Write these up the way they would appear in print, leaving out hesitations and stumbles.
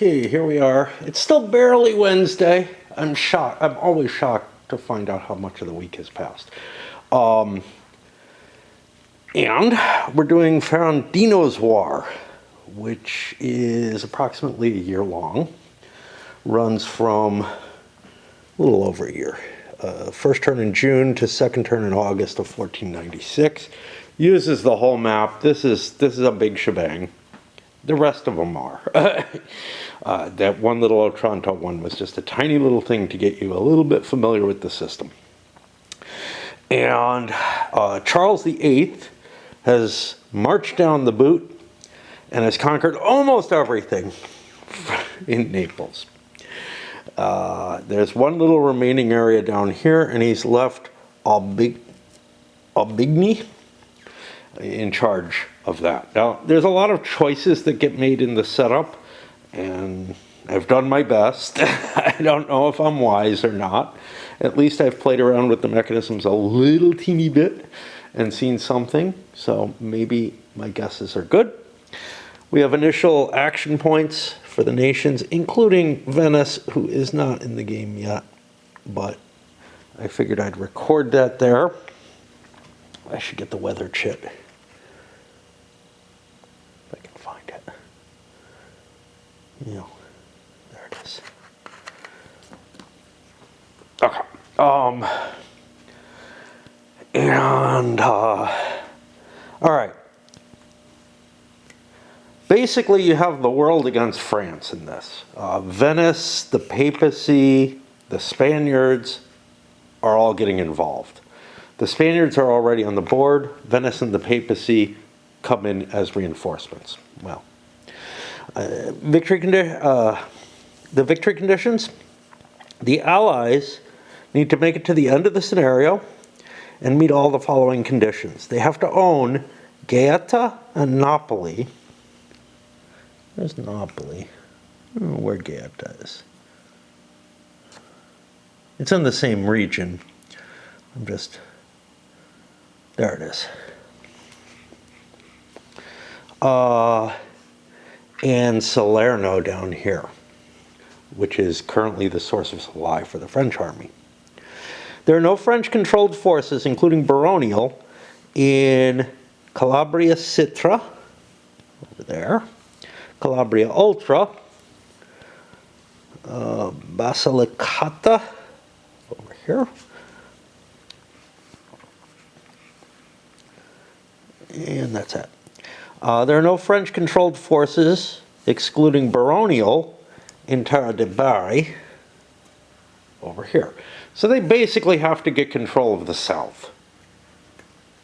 Okay, here we are. It's still barely Wednesday. I'm shocked. I'm always shocked to find out how much of the week has passed. And we're doing Ferradino's War, which is approximately a year long. Runs from a little over a year. First turn in June to second turn in August of 1496. Uses the whole map. This is a big shebang. The rest of them are. That one little Otranto one was just a tiny little thing to get you a little bit familiar with the system. And Charles VIII has marched down the boot and has conquered almost everything in Naples. There's one little remaining area down here, and he's left Aubigny in charge of that. Now, there's a lot of choices that get made in the setup, and I've done my best. I don't know if I'm wise or not. At least I've played around with the mechanisms a little teeny bit and seen something, so maybe my guesses are good. We have initial action points for the nations, including Venice, who is not in the game yet, but I figured I'd record that there. I should get the weather chit. If I can find it. You know, there it is. Okay. All right. Basically, you have the world against France in this. Venice, the papacy, the Spaniards are all getting involved. The Spaniards are already on the board. Venice and the papacy come in as reinforcements. Well, the victory conditions. The Allies need to make it to the end of the scenario and meet all the following conditions. They have to own Gaeta and Napoli. There's Napoli. I don't know where Gaeta is. It's in the same region. There it is. And Salerno down here, which is currently the source of supply for the French army. There are no French-controlled forces, including baronial, in Calabria Citra, over there, Calabria Ultra, Basilicata, over here, and that's it. There are no French-controlled forces, excluding baronial, in Terra de Bari, over here. So they basically have to get control of the south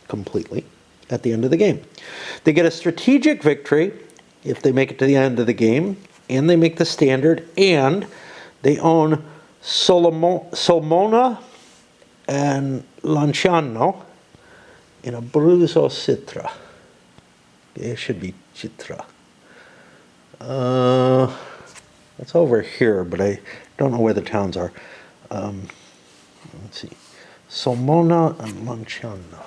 completely at the end of the game. They get a strategic victory if they make it to the end of the game, and they make the standard, and they own Solmona and Lanciano in Abruzzo Citra. It should be Citra. It's over here, but I don't know where the towns are. Let's see. Solmona and Lanciano.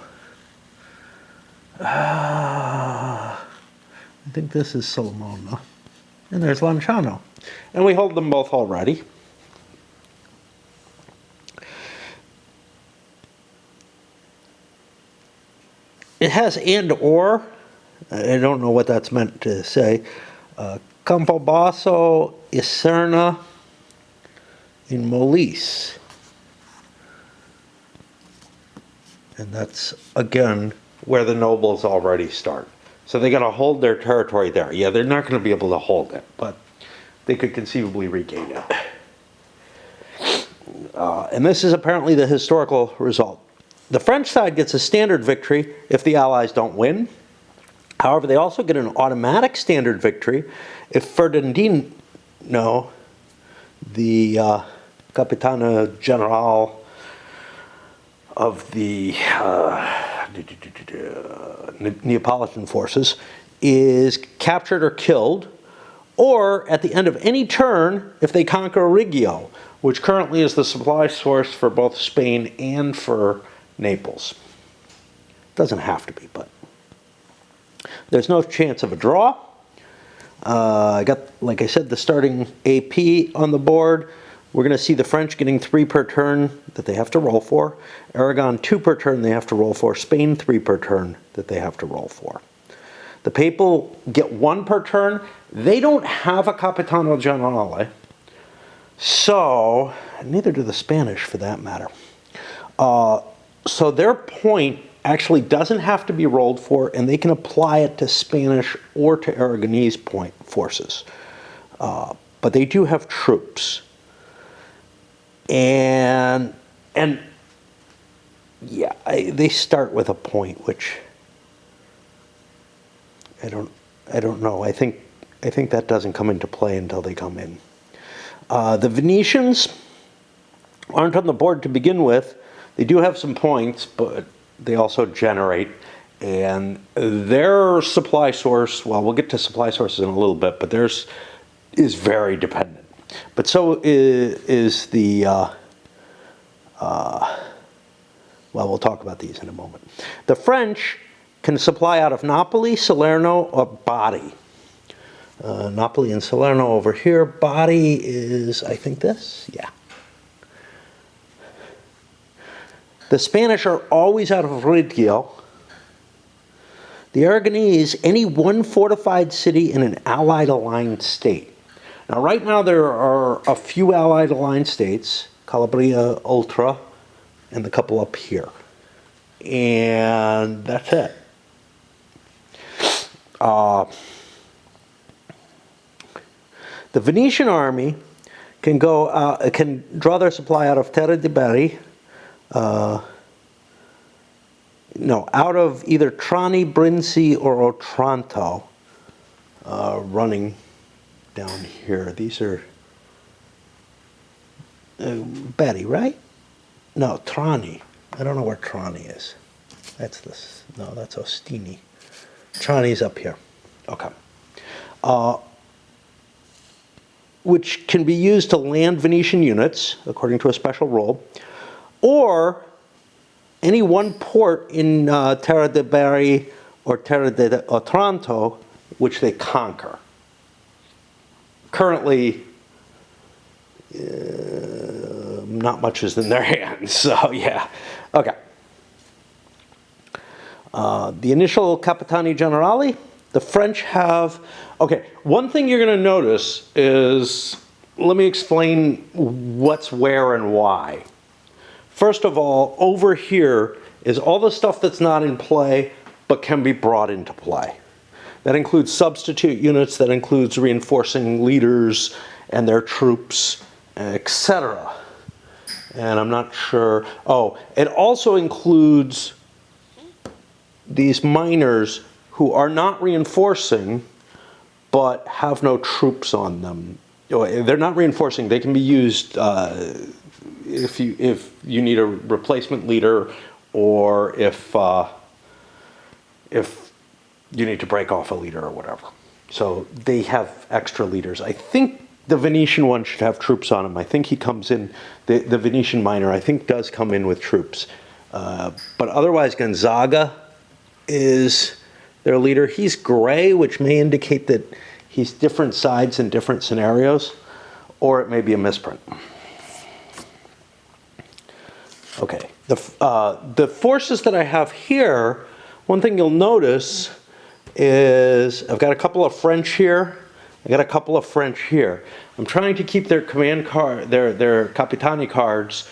I think this is Solmona. And there's Lanciano. And we hold them both already. It has and or. I don't know what that's meant to say. Campobasso, Iserna, in Molise. And that's, again, where the nobles already start. So they got to hold their territory there. Yeah, they're not going to be able to hold it, but they could conceivably regain it. And this is apparently the historical result. The French side gets a standard victory if the Allies don't win. However, they also get an automatic standard victory if Ferradino, the Capitan General of the Neapolitan forces, is captured or killed, or at the end of any turn if they conquer Reggio, which currently is the supply source for both Spain and for Naples. Doesn't have to be, but there's no chance of a draw. I got, like I said, the starting AP on the board. We're going to see the French getting 3 per turn that they have to roll for. Aragon 2 per turn they have to roll for. Spain 3 per turn that they have to roll for. The Papal get 1 per turn. They don't have a Capitano Generale. So, neither do the Spanish for that matter. So their point actually doesn't have to be rolled for, and they can apply it to Spanish or to Aragonese point forces. But they do have troops. And yeah, they start with a point, which I don't know. I think that doesn't come into play until they come in. The Venetians aren't on the board to begin with. They do have some points, but they also generate. And their supply source, well, we'll get to supply sources in a little bit, but theirs is very dependent. But so is the, well, we'll talk about these in a moment. The French can supply out of Napoli, Salerno, or Bari. Napoli and Salerno over here. Bari is, I think this, yeah. The Spanish are always out of Reggio. The Aragonese, any one fortified city in an allied aligned state. Now, right now there are a few allied aligned states, Calabria, Ultra, and the couple up here. And that's it. The Venetian army can go can draw their supply out of Terra de Bari, no, out of either Trani, Brindisi, or Otranto, running down here. These are Bari, right? No, Trani. I don't know where Trani is. That's this. No, that's Ostini. Trani's up here. Okay. Which can be used to land Venetian units, according to a special rule, or any one port in Terra de Bari or Terra de Otranto, which they conquer. Currently, not much is in their hands, so yeah. Okay. The initial Capitani Generali, the French have, okay, one thing you're going to notice is, let me explain what's where and why. First of all, over here is all the stuff that's not in play but can be brought into play. That includes substitute units, that includes reinforcing leaders and their troops, etc. And I'm not sure, oh, it also includes these miners who are not reinforcing but have no troops on them. They're not reinforcing, they can be used if you need a replacement leader, or if you need to break off a leader or whatever. So they have extra leaders. I think the Venetian one should have troops on him. I think he comes in, the Venetian miner, I think does come in with troops. But otherwise Gonzaga is their leader. He's gray, which may indicate that he's different sides in different scenarios, or it may be a misprint. Okay, the forces that I have here, one thing you'll notice is I've got a couple of French here, I got a couple of French here. I'm trying to keep their command card, their Capitani cards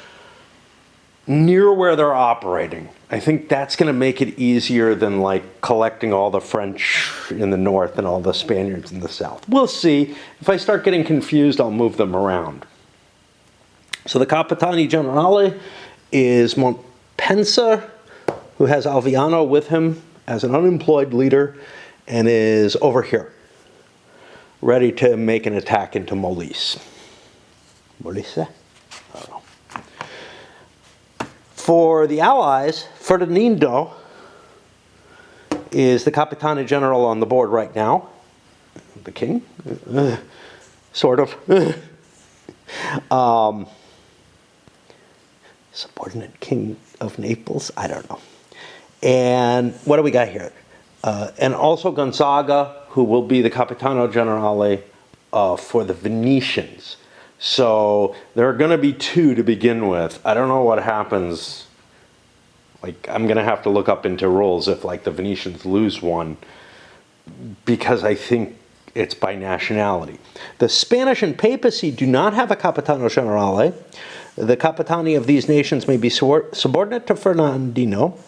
near where they're operating. I think that's going to make it easier than like collecting all the French in the north and all the Spaniards in the south. We'll see. If I start getting confused, I'll move them around. So the Capitani Generale is Montpensa, who has Alviano with him as an unemployed leader and is over here, ready to make an attack into Molise. Molise? I don't know. For the Allies, Ferradino is the Capitani General on the board right now. The king? Sort of. Subordinate king of Naples? I don't know. And what do we got here? And also Gonzaga, who will be the Capitano Generale for the Venetians. So there are going to be 2 to begin with. I don't know what happens. Like, I'm going to have to look up into rules if, like, the Venetians lose one, because I think it's by nationality. The Spanish and Papacy do not have a Capitano Generale. The Capitani of these nations may be subordinate to Fernandino,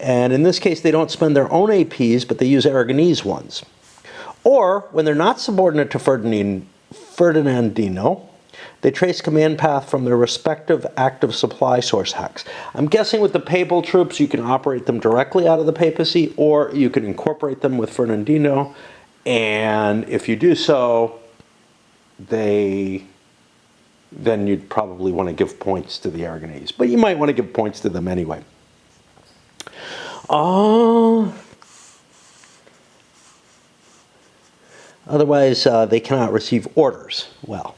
and in this case they don't spend their own APs, but they use Aragonese ones. Or, when they're not subordinate to Ferdinandino, they trace command path from their respective active supply source hacks. I'm guessing with the papal troops you can operate them directly out of the papacy, or you can incorporate them with Fernandino, and if you do so, then you'd probably want to give points to the Aragonese. But you might want to give points to them anyway. Otherwise, they cannot receive orders. Well,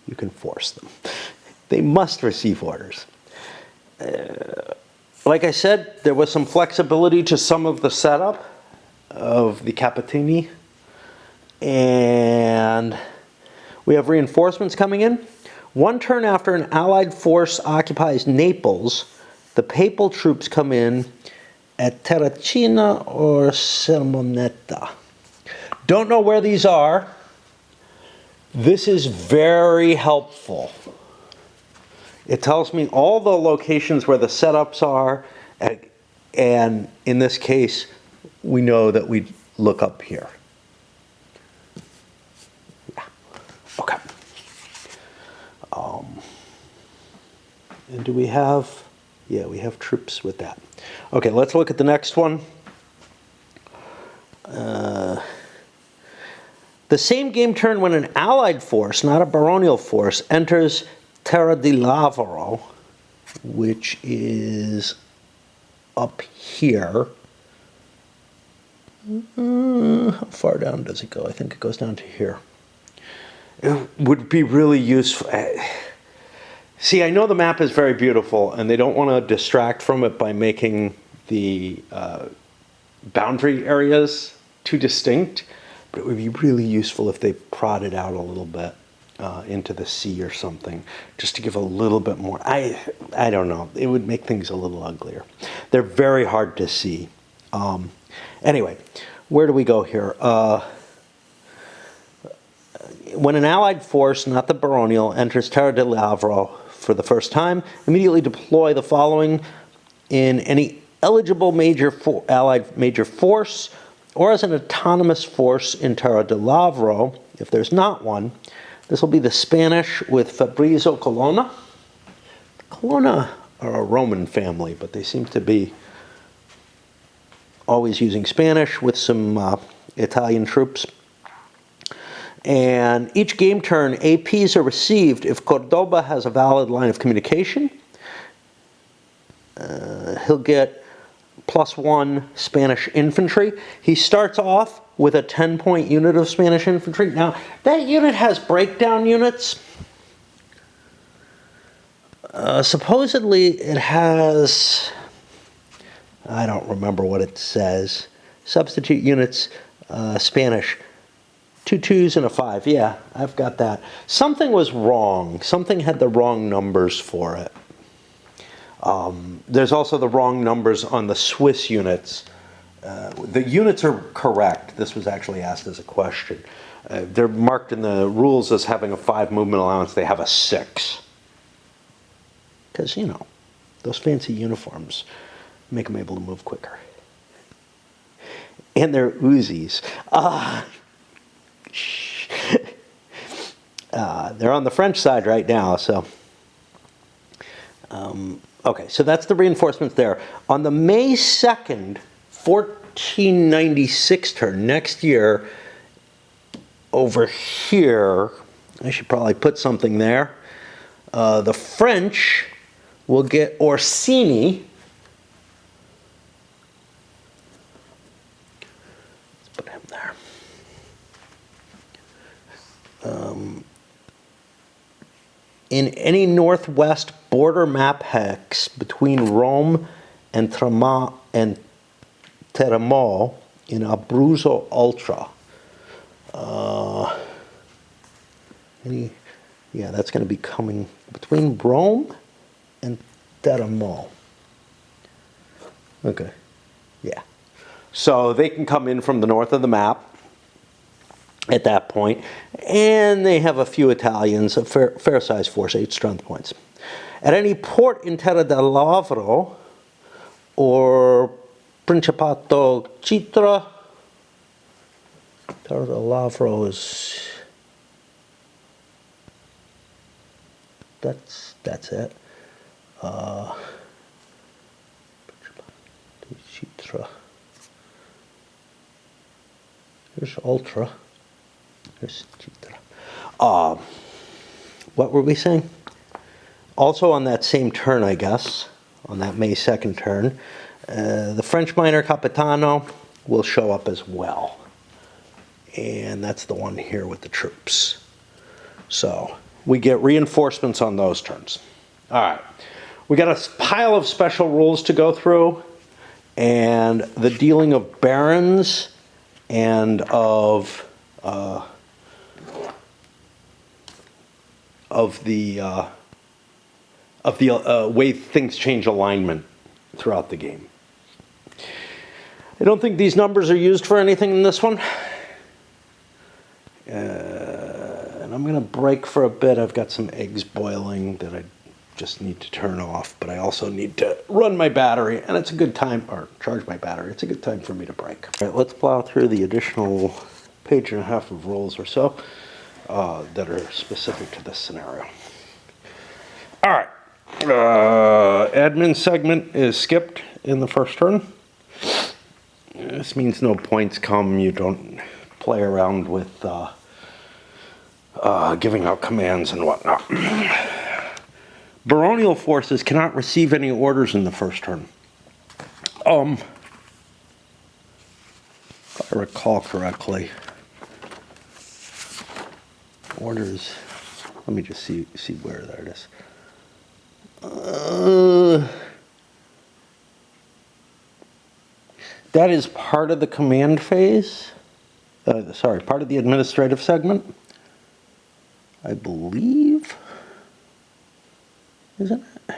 you can force them. They must receive orders. Like I said, there was some flexibility to some of the setup of the Capitani. And we have reinforcements coming in. 1 turn after an Allied force occupies Naples, the papal troops come in at Terracina or Sermonetta. Don't know where these are. This is very helpful. It tells me all the locations where the setups are, and in this case, we know that we look up here. Yeah. Okay. And do we have, yeah, we have troops with that. Okay, let's look at the next one. The same game turn when an allied force, not a baronial force, enters Terra di Lavoro, which is up here. How far down does it go? I think it goes down to here. It would be really useful. See, I know the map is very beautiful, and they don't want to distract from it by making the boundary areas too distinct, but it would be really useful if they prodded out a little bit into the sea or something, just to give a little bit more. I don't know. It would make things a little uglier. They're very hard to see. Anyway, where do we go here? When an allied force, not the baronial, enters Terra di Lavoro for the first time, immediately deploy the following in any eligible allied major force, or as an autonomous force in Terra di Lavoro. If there's not one, this will be the Spanish with Fabrizio Colonna. Colonna are a Roman family, but they seem to be always using Spanish with some Italian troops. And each game turn, APs are received if Cordoba has a valid line of communication. He'll get +1 Spanish infantry. He starts off with a 10-point unit of Spanish infantry. Now, that unit has breakdown units. Supposedly, it has, I don't remember what it says. Substitute units, Spanish. 2 2s and a 5. Yeah, I've got that. Something was wrong. Something had the wrong numbers for it. There's also the wrong numbers on the Swiss units. The units are correct. This was actually asked as a question. They're marked in the rules as having a 5 movement allowance. They have a 6. Because, you know, those fancy uniforms make them able to move quicker. And they're Uzis. They're on the French side right now, so. Okay, so that's the reinforcements there. On the May 2nd, 1496 turn, next year, over here, I should probably put something there. The French will get Orsini. Let's put him there. In any northwest border map hex between Rome and Teramo in Abruzzo Ultra. Yeah, that's going to be coming between Rome and Teramo. Okay, yeah. So they can come in from the north of the map at that point, and they have a few Italians, a fair-sized force, 8 strength points. At any port in Terra del Lavro or Principato Citra, Terra del Lavro is, that's it. Citra. Here's Ultra. Here's Citra. What were we saying? Also on that same turn, I guess, on that May 2nd turn, the French miner Capitano will show up as well. And that's the one here with the troops. So we get reinforcements on those turns. All right. We got a pile of special rules to go through, and the dealing of barons and of the way things change alignment throughout the game. I don't think these numbers are used for anything in this one. And I'm going to break for a bit. I've got some eggs boiling that I just need to turn off, but I also need to run my battery, and it's a good time, or charge my battery. It's a good time for me to break. All right, let's plow through the additional page and a half of rules or so that are specific to this scenario. All right. Admin segment is skipped in the first turn. This means no points come. You don't play around with giving out commands and whatnot. Baronial forces cannot receive any orders in the first turn. If I recall correctly, orders, let me just see where that is. That is part of the command phase. Part of the administrative segment, I believe. Isn't it?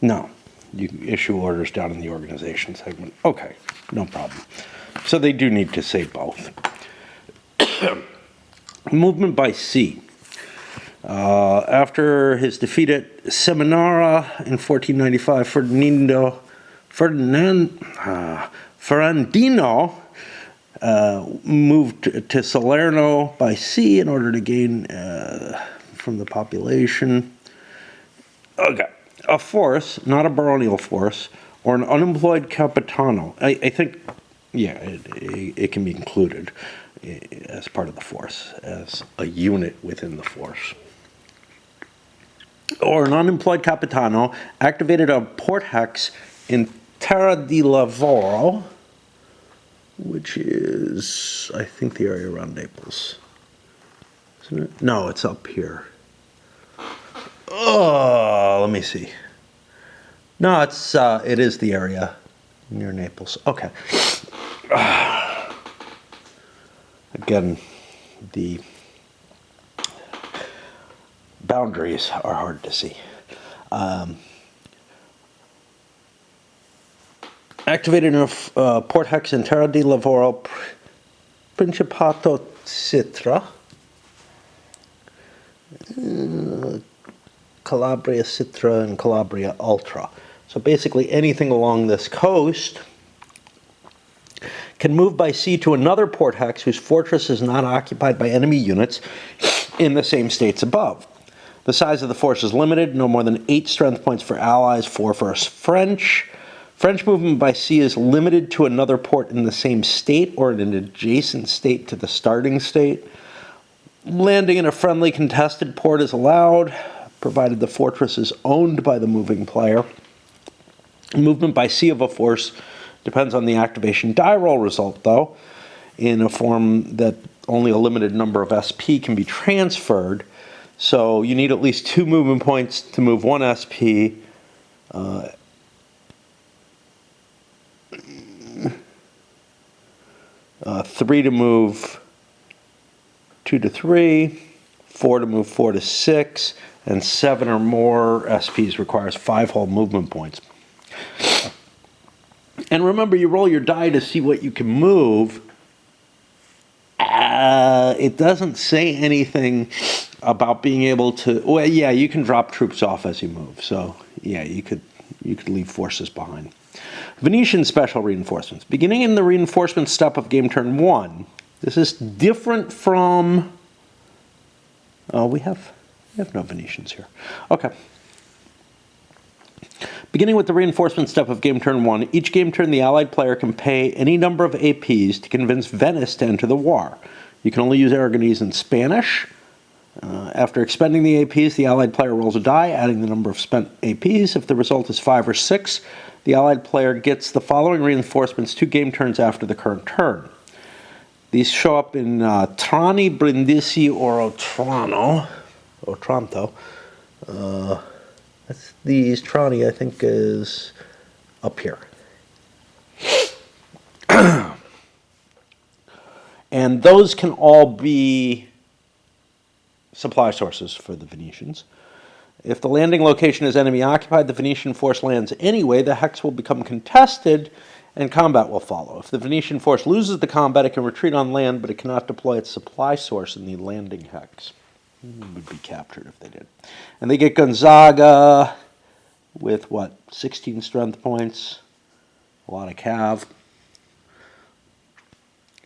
No, you can issue orders down in the organization segment. Okay, no problem. So they do need to say both. Movement by sea. After his defeat at Seminara in 1495, Ferradino moved to Salerno by sea in order to gain from the population. Okay, a force, not a baronial force, or an unemployed capitano. I think, yeah, it can be included as part of the force, as a unit within the force. Or an unemployed capitano activated a port hex in Terra di Lavoro, which is, I think, the area around Naples. Isn't it? No, it's up here. Oh, let me see. No, it is the area near Naples. Okay. Again, the boundaries are hard to see. Activated in a port hex in Terra di Lavoro, Principato Citra, Calabria Citra, and Calabria Ultra. So basically anything along this coast can move by sea to another port hex whose fortress is not occupied by enemy units in the same states above. The size of the force is limited, no more than 8 strength points for allies, 4 for French. French movement by sea is limited to another port in the same state or in an adjacent state to the starting state. Landing in a friendly contested port is allowed, provided the fortress is owned by the moving player. Movement by sea of a force depends on the activation die roll result, though, in a form that only a limited number of SP can be transferred. So you need at least 2 movement points to move 1 SP. 3 to move 2 to 3, 4 to move 4 to 6, and 7 or more SPs requires 5 whole movement points. And remember, you roll your die to see what you can move. It doesn't say anything about being able to. Well, yeah, you can drop troops off as you move. So yeah, you could leave forces behind. Venetian special reinforcements. Beginning in the reinforcement step of game turn 1. This is different from. We have no Venetians here. Okay. Beginning with the reinforcement step of game turn 1, each game turn the Allied player can pay any number of APs to convince Venice to enter the war. You can only use Aragonese in Spanish. After expending the APs, the Allied player rolls a die, adding the number of spent APs. If the result is 5 or 6, the Allied player gets the following reinforcements 2 game turns after the current turn. These show up in Trani, Brindisi, or Otranto. That's these. Trani, I think, is up here. And those can all be supply sources for the Venetians. If the landing location is enemy occupied, the Venetian force lands anyway, the hex will become contested and combat will follow. If the Venetian force loses the combat, it can retreat on land, but it cannot deploy its supply source in the landing hex. It would be captured if they did. And they get Gonzaga with, 16 strength points, a lot of cav.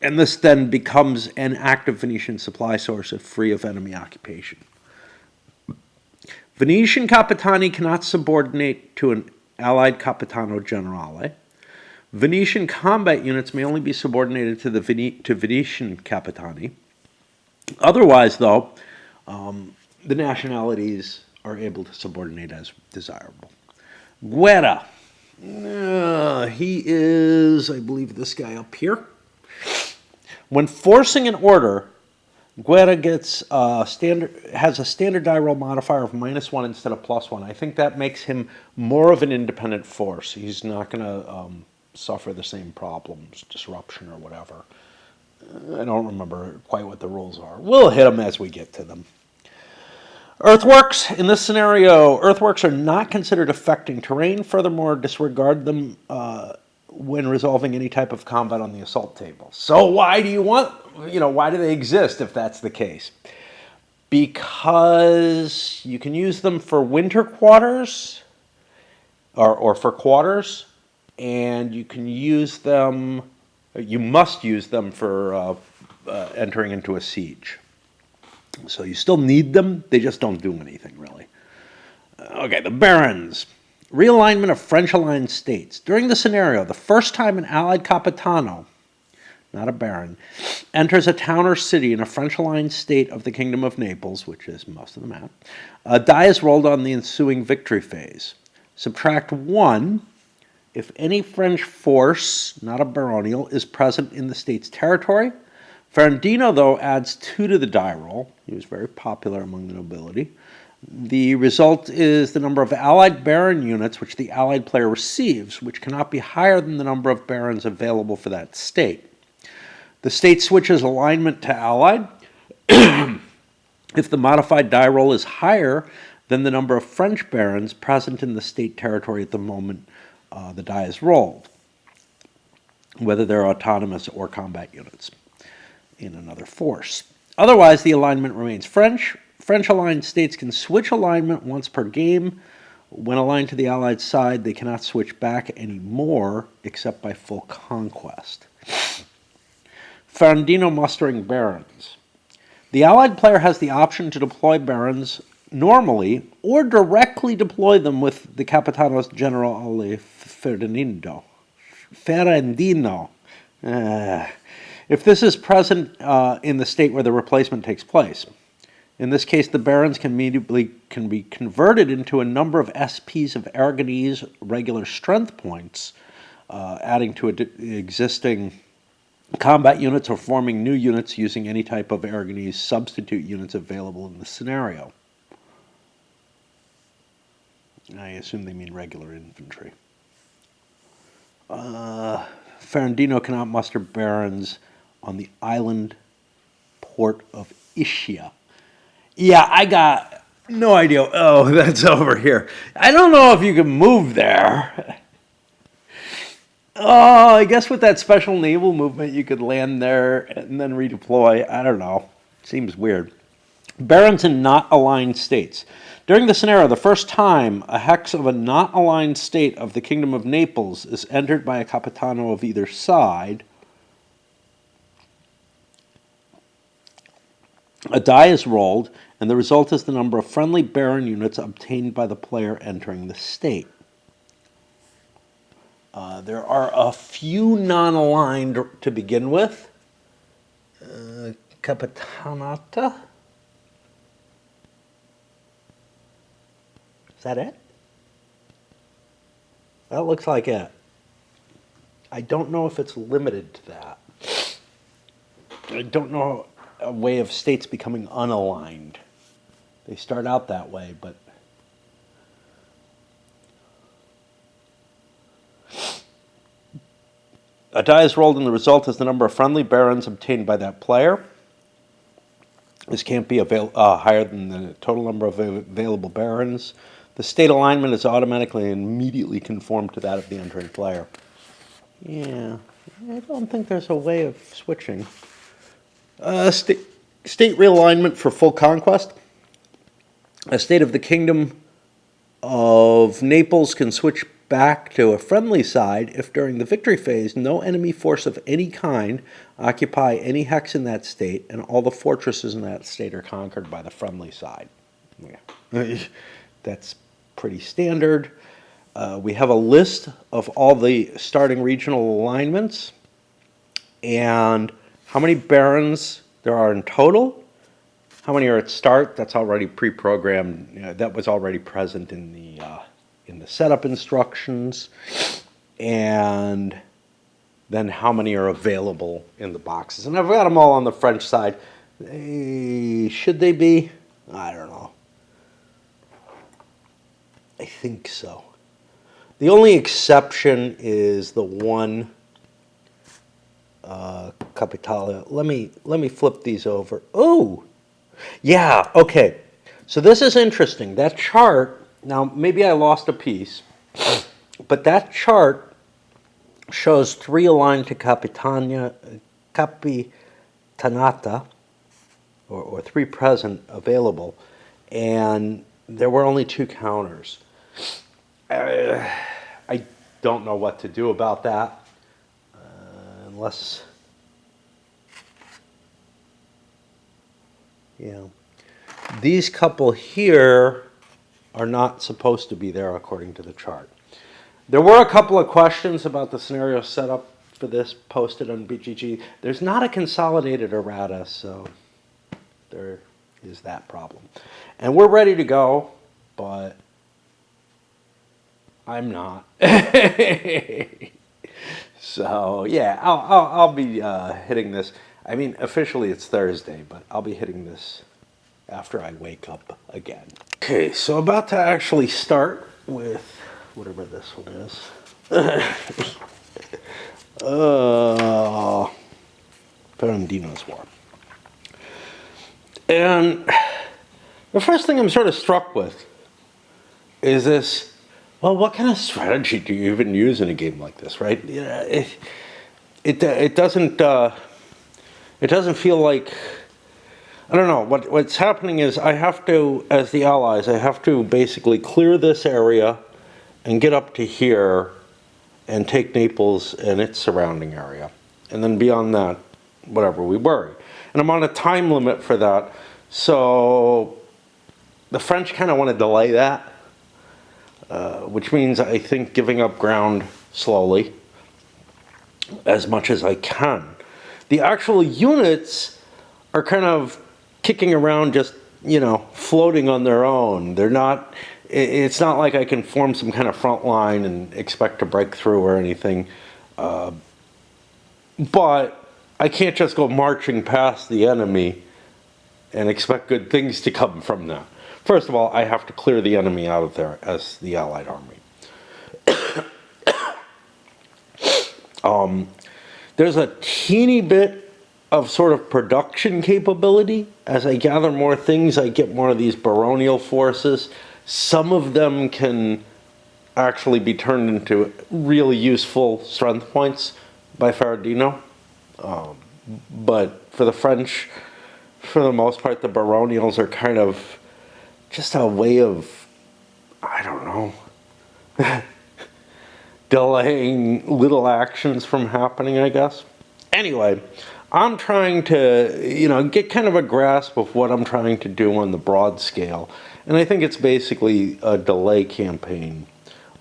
And this then becomes an active Venetian supply source if free of enemy occupation. Venetian Capitani cannot subordinate to an allied Capitano Generale. Venetian combat units may only be subordinated to Venetian Capitani. Otherwise, though, the nationalities are able to subordinate as desirable. Guerra. He is, I believe, this guy up here. When forcing an order, Guerra has a standard die roll modifier of -1 instead of +1. I think that makes him more of an independent force. He's not going to suffer the same problems, disruption or whatever. I don't remember quite what the rules are. We'll hit them as we get to them. Earthworks. In this scenario, earthworks are not considered affecting terrain. Furthermore, disregard them when resolving any type of combat on the assault table. So why do they exist if that's the case? Because you can use them for winter quarters or for quarters, and you must use them for entering into a siege. So you still need them, they just don't do anything really. Okay, the barons. Realignment of French-aligned states. During the scenario, the first time an allied Capitano, not a baron, enters a town or city in a French-aligned state of the Kingdom of Naples, which is most of the map, a die is rolled on the ensuing victory phase. Subtract 1 if any French force, not a baronial, is present in the state's territory. Ferradino, though, adds 2 to the die roll. He was very popular among the nobility. The result is the number of allied baron units which the allied player receives, which cannot be higher than the number of barons available for that state. The state switches alignment to allied if the modified die roll is higher than the number of French barons present in the state territory at the moment the die is rolled, whether they're autonomous or combat units in another force. Otherwise, the alignment remains French. French-aligned states can switch alignment once per game. When aligned to the Allied side, they cannot switch back anymore except by full conquest. Ferradino mustering barons. The Allied player has the option to deploy barons normally or directly deploy them with the Capitanos Generale Ferradino. If this is present in the state where the replacement takes place. In this case, the barons can be converted into a number of SPs of Aragonese regular strength points, adding to existing combat units or forming new units using any type of Aragonese substitute units available in the scenario. I assume they mean regular infantry. Ferradino cannot muster barons on the island port of Ischia. Yeah, I got no idea. Oh, that's over here. I don't know if you can move there. Oh, I guess with that special naval movement, you could land there and then redeploy. I don't know. Seems weird. Barons in not aligned states. During the scenario, the first time a hex of a not aligned state of the Kingdom of Naples is entered by a Capitano of either side, a die is rolled, and the result is the number of friendly Baron units obtained by the player entering the state. There are a few non-aligned to begin with. Capitanata. Is that it? That looks like it. I don't know if it's limited to that. I don't know a way of states becoming unaligned. They start out that way, but a die is rolled and the result is the number of friendly barons obtained by that player. This can't be higher than the total number of available barons. The state alignment is automatically and immediately conformed to that of the entering player. Yeah, I don't think there's a way of switching. State realignment for full conquest. A state of the Kingdom of Naples can switch back to a friendly side if during the victory phase no enemy force of any kind occupy any hex in that state and all the fortresses in that state are conquered by the friendly side. Yeah. That's pretty standard. We have a list of all the starting regional alignments and how many barons there are in total. How many are at start? That's already pre-programmed. That was already present in the setup instructions. And then how many are available in the boxes. And I've got them all on the French side. Should they be? I don't know. I think so. The only exception is the one Capitalia. Let me flip these over. Oh! Yeah, okay. So this is interesting. That chart, now maybe I lost a piece, but that chart shows 3 aligned to Capitanata, or 3 present available, and there were only 2 counters. I don't know what to do about that, unless... Yeah, these couple here are not supposed to be there according to the chart. There were a couple of questions about the scenario setup for this posted on BGG. There's not a consolidated errata, so there is that problem. And we're ready to go, but I'm not. So yeah, I'll be hitting this. I mean, officially it's Thursday, but I'll be hitting this after I wake up again. Okay, so about to actually start with whatever this one is. Ferradino's War. And the first thing I'm sort of struck with is this, well, what kind of strategy do you even use in a game like this, right? It doesn't feel like, I don't know, what's happening is I have to, as the allies, I have to basically clear this area and get up to here and take Naples and its surrounding area. And then beyond that, whatever we worry. And I'm on a time limit for that, so the French kind of want to delay that, which means I think giving up ground slowly as much as I can. The actual units are kind of kicking around, just, floating on their own. They're not, it's not like I can form some kind of front line and expect to break through or anything. But I can't just go marching past the enemy and expect good things to come from that. First of all, I have to clear the enemy out of there as the Allied army. There's a teeny bit of sort of production capability. As I gather more things, I get more of these baronial forces. Some of them can actually be turned into really useful strength points by Ferradino. But for the French, for the most part, the baronials are kind of just a way of, I don't know, delaying little actions from happening, I guess. Anyway, I'm trying to, get kind of a grasp of what I'm trying to do on the broad scale. And I think it's basically a delay campaign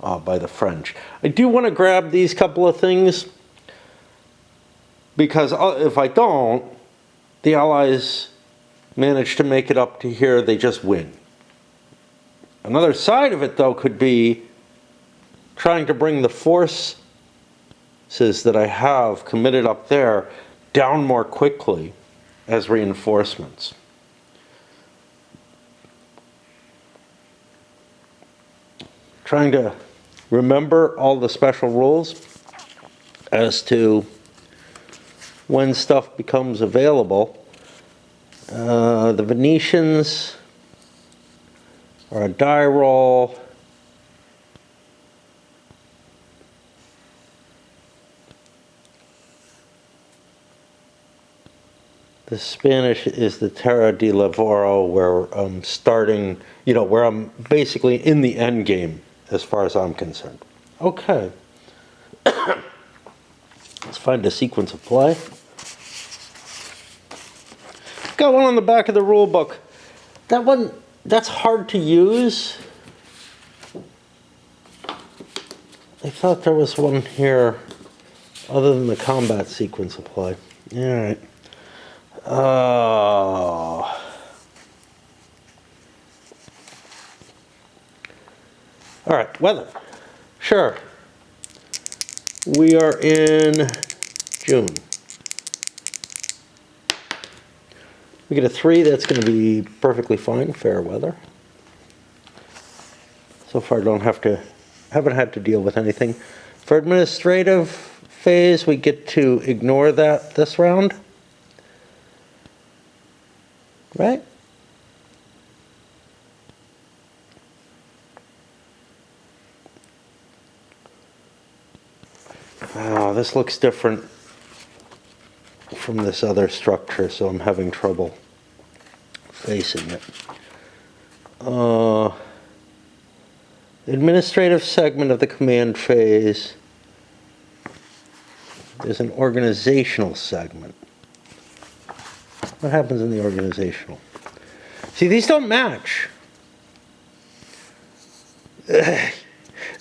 by the French. I do want to grab these couple of things, because if I don't, the Allies manage to make it up to here, they just win. Another side of it, though, could be trying to bring the forces that I have committed up there down more quickly as reinforcements. Trying to remember all the special rules as to when stuff becomes available. The Venetians are a die roll. The Spanish is the Terra de Lavoro, where I'm starting, where I'm basically in the end game as far as I'm concerned. Okay. Let's find a sequence of play. Got one on the back of the rule book. That one, that's hard to use. I thought there was one here other than the combat sequence of play. All right. All right, weather. Sure. We are in June. We get a 3, that's going to be perfectly fine, fair weather. So far haven't had to deal with anything. For administrative phase, we get to ignore that this round. Right? Oh, this looks different from this other structure, so I'm having trouble facing it. Administrative segment of the command phase. There's an organizational segment. What happens in the organizational? See, these don't match.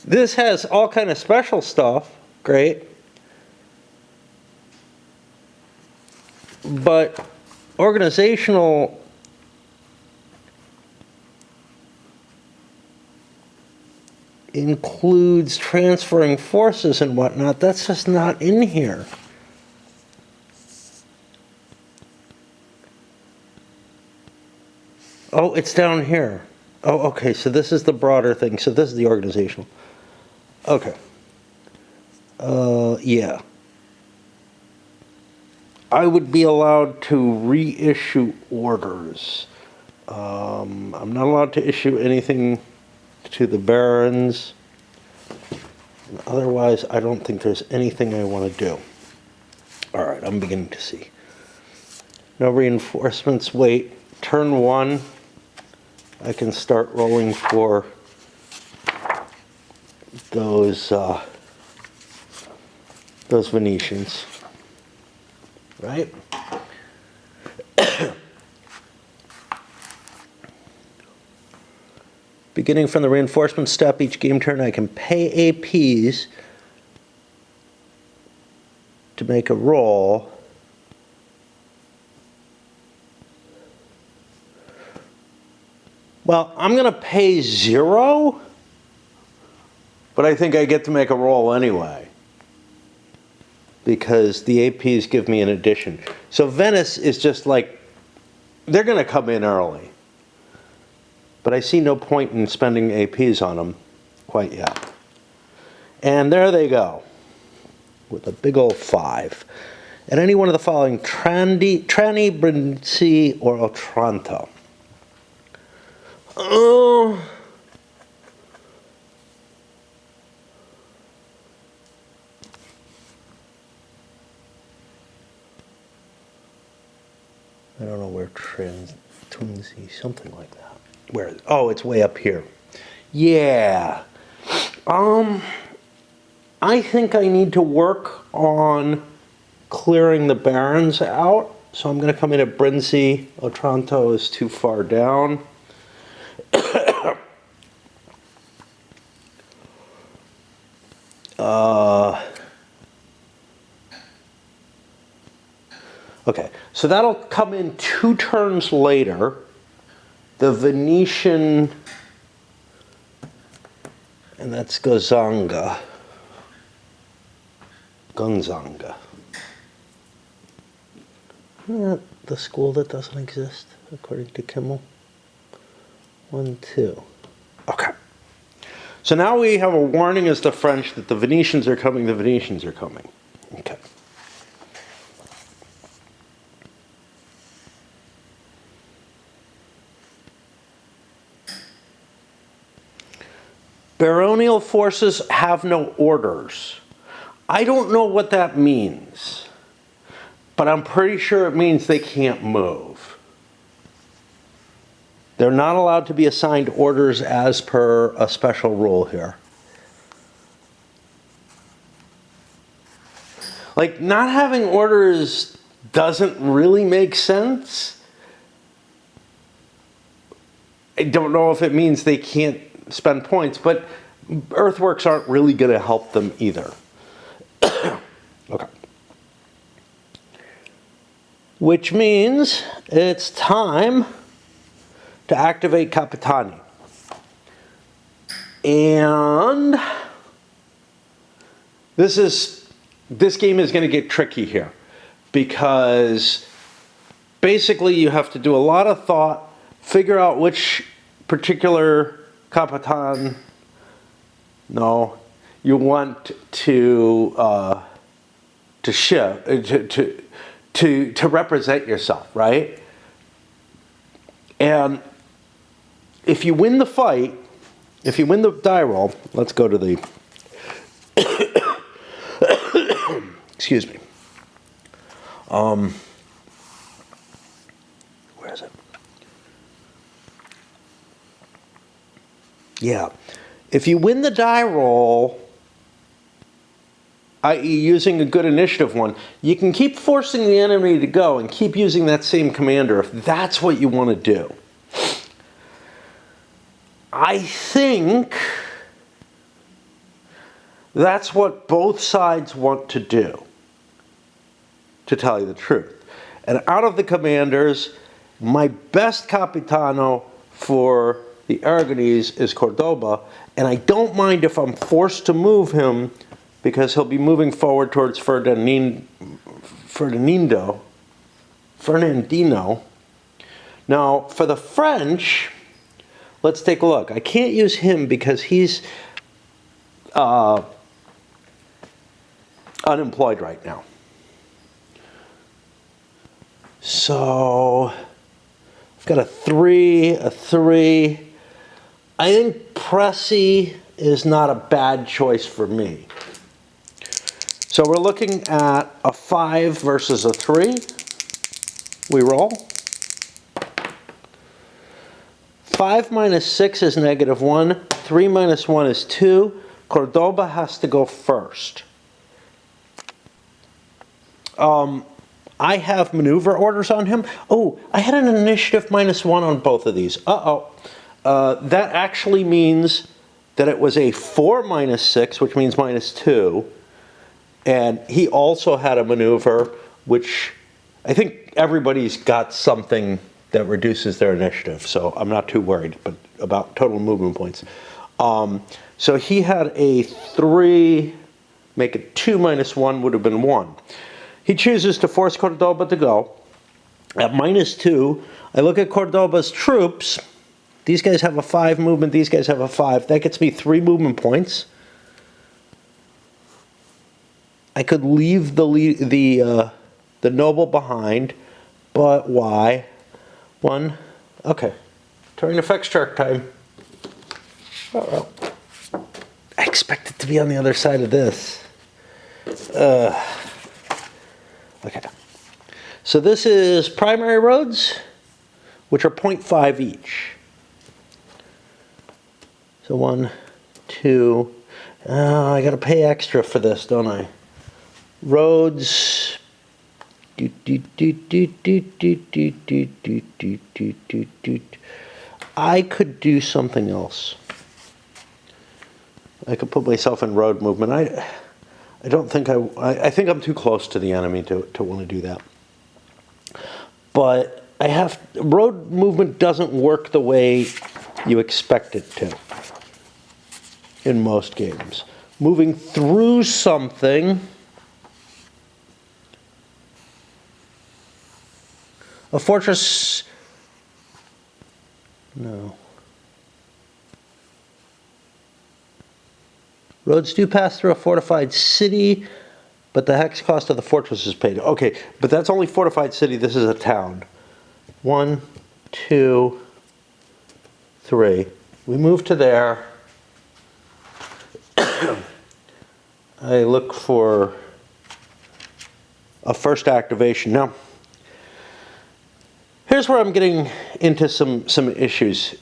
This has all kind of special stuff. Great. But organizational includes transferring forces and whatnot. That's just not in here. Oh, it's down here. Oh, okay, so this is the broader thing. So this is the organizational. Okay. Yeah. I would be allowed to reissue orders. I'm not allowed to issue anything to the barons. And otherwise, I don't think there's anything I want to do. All right, I'm beginning to see. No reinforcements. Wait, turn 1. I can start rolling for those Venetians. Right? Beginning from the reinforcement step, each game turn I can pay APs to make a roll. Well, I'm going to pay 0, but I think I get to make a roll anyway, because the APs give me an addition. So Venice is just like, they're going to come in early. But I see no point in spending APs on them quite yet. And there they go, with a big old 5. at any one of the following: Trani, Brindisi, or Otranto. Oh. I don't know where Twinsie, something like that. Where? Oh, it's way up here. Yeah. I think I need to work on clearing the barons out. So I'm going to come in at Brindisi. Otranto is too far down. Okay, so that'll come in 2 turns later. The Venetian, and that's Gonzaga. Gonzaga. Isn't that the school that doesn't exist, according to Kimmel? 1, 2. Okay. So now we have a warning as the French that the Venetians are coming, the Venetians are coming. Okay. Baronial forces have no orders. I don't know what that means, but I'm pretty sure it means they can't move. They're not allowed to be assigned orders as per a special rule here. Like, not having orders doesn't really make sense. I don't know if it means they can't spend points, but earthworks aren't really going to help them either. Okay. Which means it's time to activate Capitan. And this game is going to get tricky here, because basically you have to do a lot of thought, figure out which particular Capitan you want to shift to represent yourself, right? And if you win the fight, if you win the die roll, let's go to the excuse me. Where is it? Yeah. If you win the die roll, i.e. using a good initiative one, you can keep forcing the enemy to go and keep using that same commander if that's what you want to do. I think that's what both sides want to do, to tell you the truth. And out of the commanders, my best Capitano for the Aragonese is Cordoba, and I don't mind if I'm forced to move him, because he'll be moving forward towards Ferdinando. Now, for the French, let's take a look. I can't use him because he's unemployed right now. So, I've got a 3, a 3. I think Pressy is not a bad choice for me. So we're looking at a 5 versus a 3. We roll. 5 minus 6 is -1. 3 minus 1 is 2. Cordoba has to go first. I have maneuver orders on him. Oh, I had an initiative -1 on both of these. That actually means that it was a 4 minus 6, which means -2. And he also had a maneuver, which I think everybody's got something that reduces their initiative, so I'm not too worried but about total movement points. So he had a 3, make it 2 minus 1 would have been 1. He chooses to force Cordoba to go. At -2, I look at Cordoba's troops. These guys have a 5 movement, these guys have a 5. That gets me 3 movement points. I could leave the the noble behind, but why? One, okay. Turn effects chart time. Uh-oh. I expect it to be on the other side of this. Okay. So this is primary roads, which are 0.5 each. So 1, 2, I gotta pay extra for this, don't I? Roads. I could do something else. I could put myself in road movement. I don't think I think I'm too close to the enemy to want to do that. But road movement doesn't work the way you expect it to in most games. Moving through something, a fortress, no. Roads do pass through a fortified city, but the hex cost of the fortress is paid. Okay, but that's only fortified city. This is a town. 1, 2, 3. We move to there. I look for a first activation. Now, here's where I'm getting into some issues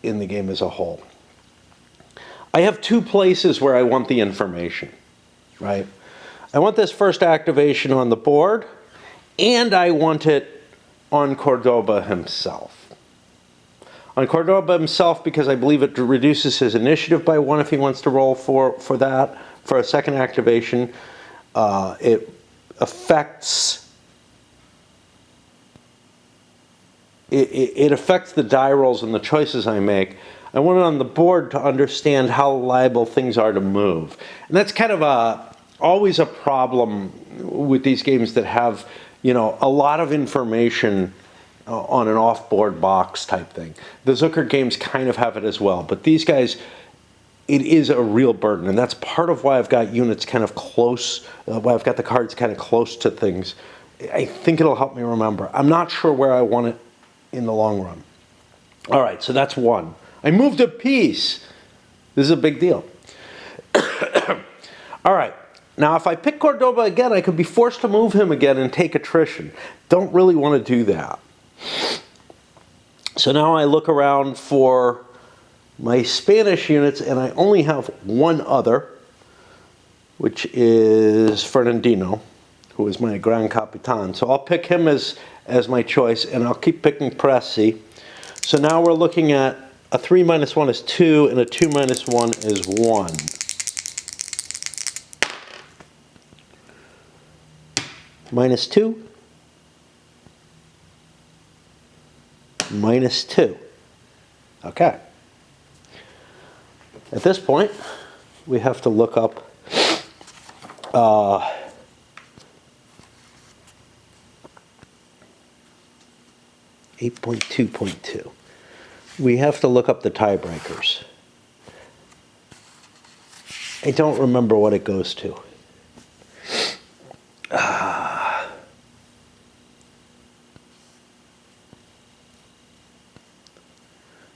in the game as a whole. I have two places where I want the information, right? I want this first activation on the board, and I want it on Cordoba himself. On Cordoba himself, because I believe it reduces his initiative by 1 if he wants to roll for that, for a second activation. It affects it affects the die rolls and the choices I make. I want it on the board to understand how liable things are to move. And that's kind of always a problem with these games that have, a lot of information on an off-board box type thing. The Zucker games kind of have it as well, but these guys, it is a real burden, and that's part of why I've got units kind of close, why I've got the cards kind of close to things. I think it'll help me remember. I'm not sure where I want it in the long run. All right, so that's one. I moved a piece. This is a big deal. All right. Now, if I pick Cordoba again, I could be forced to move him again and take attrition. Don't really want to do that. So now I look around for my Spanish units, and I only have one other, which is Ferradino, who is my Gran Capitan. So I'll pick him as my choice, and I'll keep picking Presi. So now we're looking at a 3 minus 1 is 2, and a 2 minus 1 is 1. Minus 2. Minus 2. Okay. At this point, we have to look up 8.2.2. We have to look up the tiebreakers. I don't remember what it goes to. If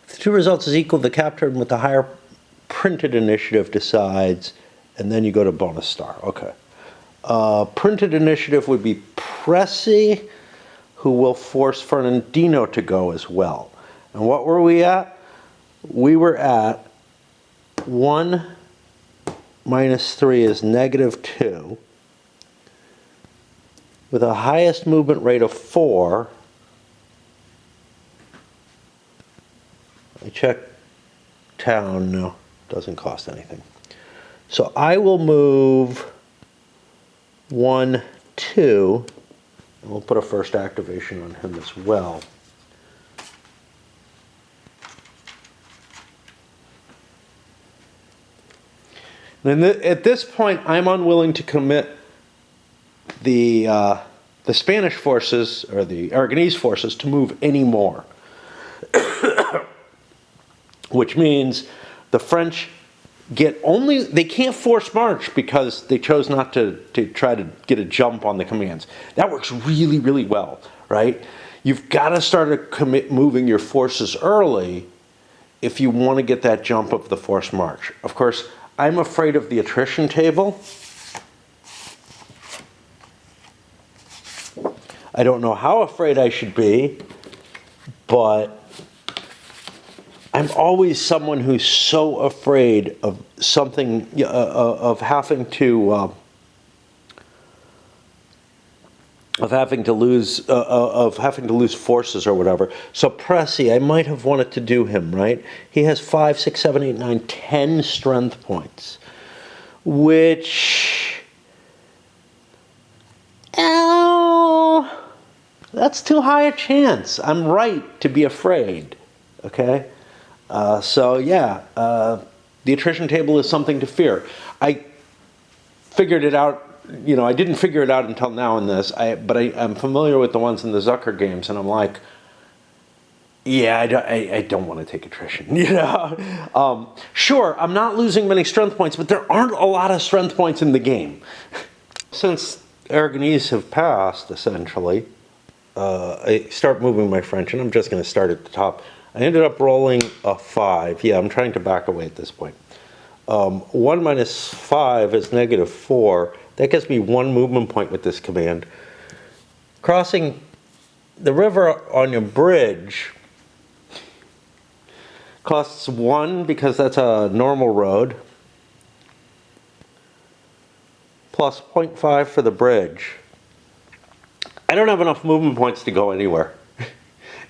the two results is equal, the captain with the higher printed initiative decides, and then you go to bonus star. Okay. Printed initiative would be Presi, who will force Ferradino to go as well. And what were we at? We were at 1 minus 3 is -2. With a highest movement rate of 4. I check town. No, doesn't cost anything. So I will move 1, 2. And we'll put a first activation on him as well. And at this point, I'm unwilling to commit the Spanish forces, or the Aragonese forces, to move any more. Which means the French they can't force march because they chose not to try to get a jump on the commands. That works really, really well, right? You've got to start moving your forces early if you want to get that jump of the forced march. Of course, I'm afraid of the attrition table. I don't know how afraid I should be, but I'm always someone who's so afraid of something, of having to lose forces or whatever. So Pressy, I might have wanted to do him, right? He has 5, 6, 7, 8, 9, 10 strength points, which, that's too high a chance. I'm right to be afraid, okay? So yeah, the attrition table is something to fear. I figured it out. I didn't figure it out until now in this, but I'm familiar with the ones in the Zucker games, and I'm like, yeah, I don't want to take attrition, Sure, I'm not losing many strength points, but there aren't a lot of strength points in the game. Since Aragonese have passed, essentially, I start moving my French, and I'm just going to start at the top. I ended up rolling a 5. Yeah, I'm trying to back away at this point. 1 minus 5 is -4. That gives me 1 movement point with this command. Crossing the river on your bridge costs 1 because that's a normal road, plus 0.5 for the bridge. I don't have enough movement points to go anywhere.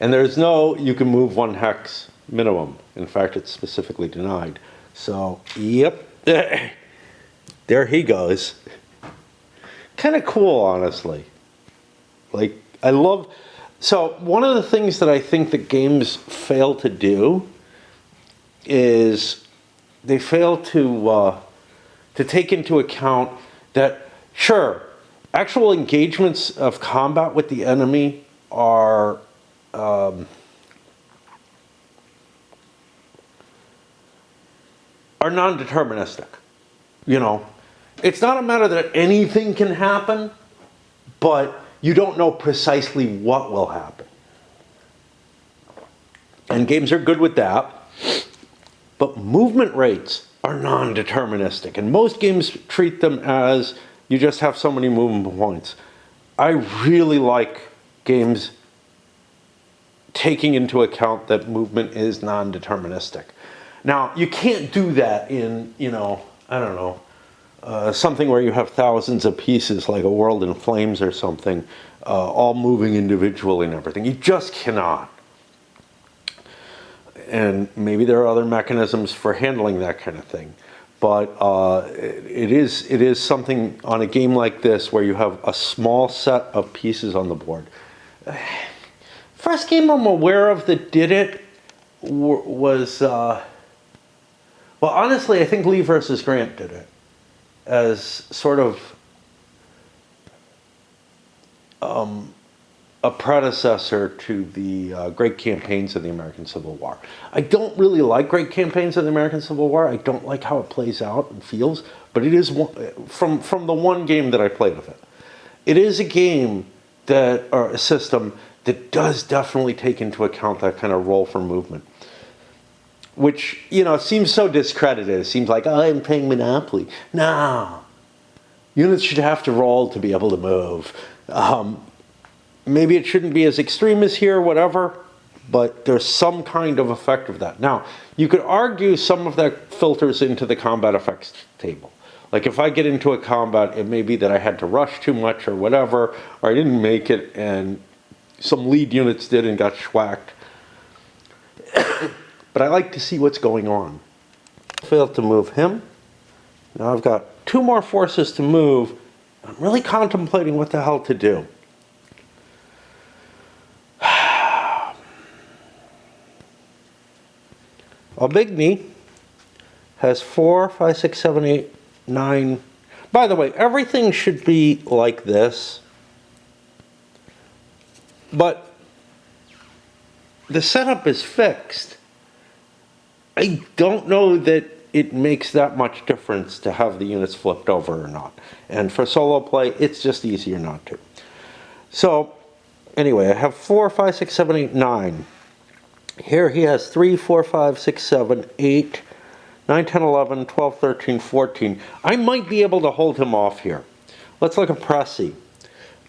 And there's no, you can move 1 hex minimum. In fact, it's specifically denied. So, yep, there he goes. Kind of cool, honestly. Like, so one of the things that I think that games fail to do is they fail to take into account that, sure, actual engagements of combat with the enemy are non-deterministic. It's not a matter that anything can happen, but you don't know precisely what will happen. And games are good with that, but movement rates are non-deterministic, and most games treat them as you just have so many movement points. I really like games taking into account that movement is non-deterministic. Now, you can't do that in, I don't know, something where you have thousands of pieces like a World in Flames or something, all moving individually and everything. You just cannot. And maybe there are other mechanisms for handling that kind of thing. But it is something on a game like this where you have a small set of pieces on the board. First game I'm aware of that did it was, well, honestly, I think Lee versus Grant did it as sort of a predecessor to the Great Campaigns of the American Civil War. I don't really like Great Campaigns of the American Civil War. I don't like how it plays out and feels, but it is from the one game that I played of it. It is a game or a system that does definitely take into account that kind of role for movement, which seems so discredited. It seems like, oh, I'm playing Monopoly. No, units should have to roll to be able to move. Maybe it shouldn't be as extreme as here, whatever, but there's some kind of effect of that. Now, you could argue some of that filters into the combat effects table. Like if I get into a combat, it may be that I had to rush too much or whatever, or I didn't make it and some lead units did and got schwacked. But I like to see what's going on. Failed to move him. Now I've got 2 more forces to move. I'm really contemplating what the hell to do. Aubigny has 4, 5, 6, 7, 8, 9. By the way, everything should be like this. But the setup is fixed. I don't know that it makes that much difference to have the units flipped over or not. And for solo play, it's just easier not to. So, anyway, I have 4, 5, 6, 7, 8, 9. Here he has 3, 4, 5, 6, 7, 8, 9, 10, 11, 12, 13, 14. I might be able to hold him off here. Let's look at Pressy.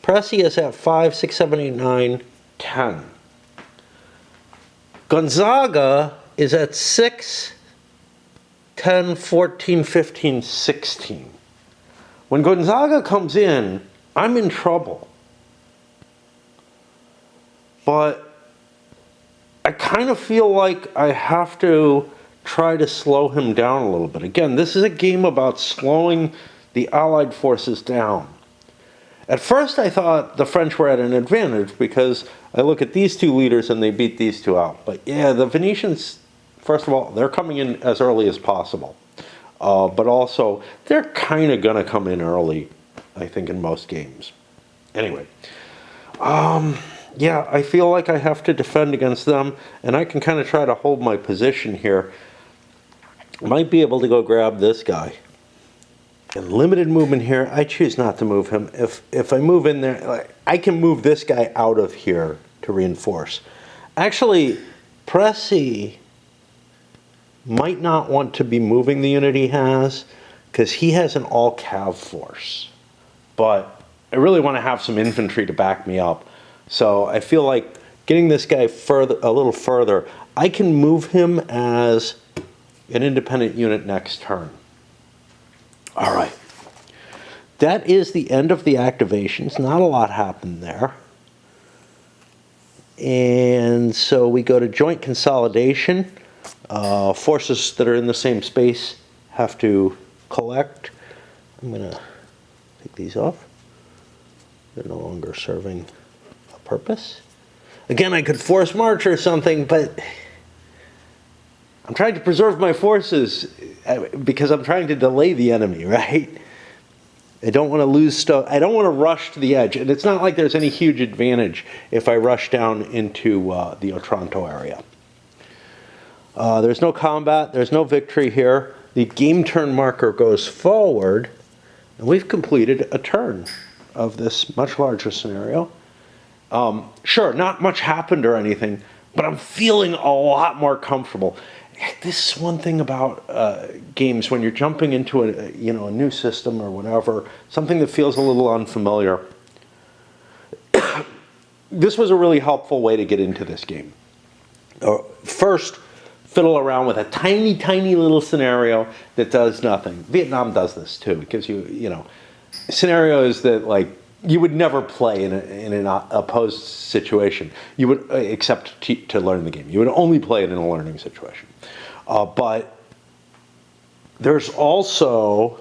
Pressy is at 5, 6, 7, 8, 9, 10. Gonzaga is at 6, 10, 14, 15, 16. When Gonzaga comes in, I'm in trouble. But I kind of feel like I have to try to slow him down a little bit. Again, this is a game about slowing the Allied forces down. At first I thought the French were at an advantage because I look at these two leaders and they beat these two out. But yeah, the Venetians, first of all, they're coming in as early as possible. But also, they're kind of going to come in early, I think, in most games. Anyway, yeah, I feel like I have to defend against them, and I can kind of try to hold my position here. Might be able to go grab this guy. And limited movement here, I choose not to move him. If I move in there, I can move this guy out of here to reinforce. Actually, Pressy might not want to be moving the unit he has, because he has an all-cav force. But I really want to have some infantry to back me up. So I feel like getting this guy a little further, I can move him as an independent unit next turn. All right. That is the end of the activations. Not a lot happened there. And so we go to joint consolidation. Forces that are in the same space have to collect. I'm going to take these off. They're no longer serving a purpose. Again, I could force march or something, but I'm trying to preserve my forces because I'm trying to delay the enemy, right? I don't want to lose stuff. I don't want to rush to the edge. And it's not like there's any huge advantage if I rush down into the Otranto area. There's no combat. There's no victory here. The game turn marker goes forward. And we've completed a turn of this much larger scenario. Sure, not much happened or anything, but I'm feeling a lot more comfortable. This is one thing about games when you're jumping into a new system or whatever, something that feels a little unfamiliar. This was a really helpful way to get into this game. First, fiddle around with a tiny, tiny little scenario that does nothing. Vietnam does this too. It gives you, scenarios that you would never play in an opposed situation. You would, except to learn the game. You would only play it in a learning situation. But there's also,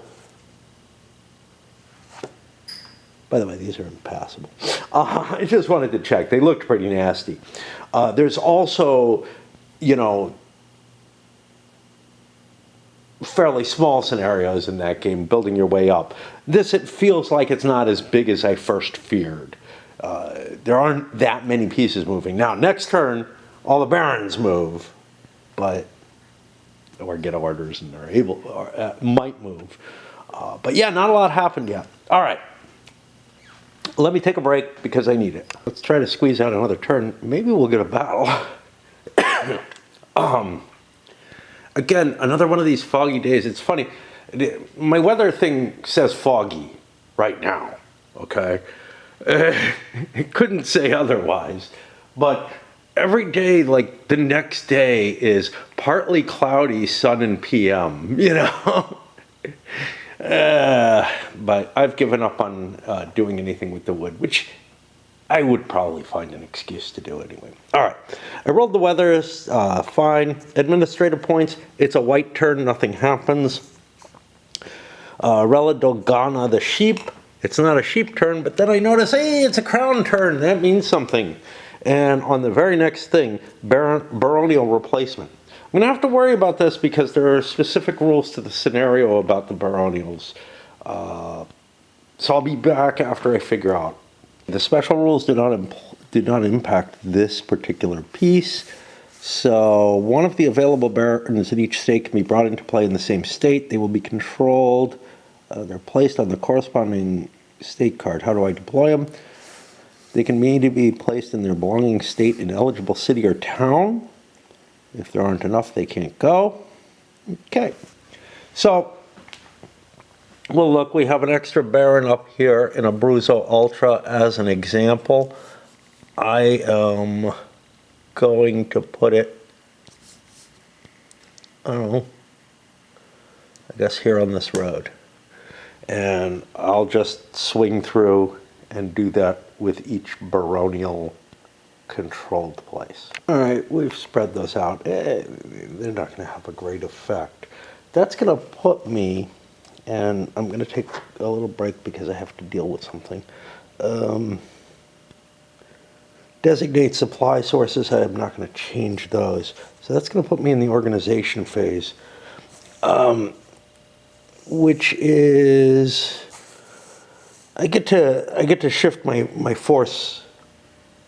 by the way, these are impassable. I just wanted to check. They looked pretty nasty. There's also, fairly small scenarios in that game, building your way up. This, it feels like it's not as big as I first feared. There aren't that many pieces moving. Now, next turn, all the barons move, or get orders, and they're able, or might move. But yeah, not a lot happened yet. All right. Let me take a break because I need it. Let's try to squeeze out another turn. Maybe we'll get a battle. Again, another one of these foggy days. It's funny. My weather thing says foggy right now, okay? It couldn't say otherwise. But every day, the next day is partly cloudy, sun and PM, But I've given up on doing anything with the wood, which I would probably find an excuse to do anyway. All right, I rolled the weather, fine. Administrative points, it's a white turn, nothing happens. Rella Dogana, the sheep, it's not a sheep turn, but then I notice, hey, it's a crown turn, that means something. And on the very next thing, baronial replacement. I'm going to have to worry about this because there are specific rules to the scenario about the baronials. So I'll be back after I figure out. The special rules do not impact this particular piece. So one of the available barons in each state can be brought into play in the same state. They will be controlled. They're placed on the corresponding state card. How do I deploy them? They can need to be placed in their belonging state in eligible city or town. If there aren't enough, they can't go. Okay. So, well, look, we have an extra baron up here in Abruzzo Ultra as an example. I am going to put it, I don't know, I guess here on this road. And I'll just swing through and do that with each baronial controlled place. All right, we've spread those out. They're not going to have a great effect. That's going to put me, and I'm going to take a little break because I have to deal with something. Designate supply sources. I'm not going to change those. So that's going to put me in the organization phase, which is I get to shift my force.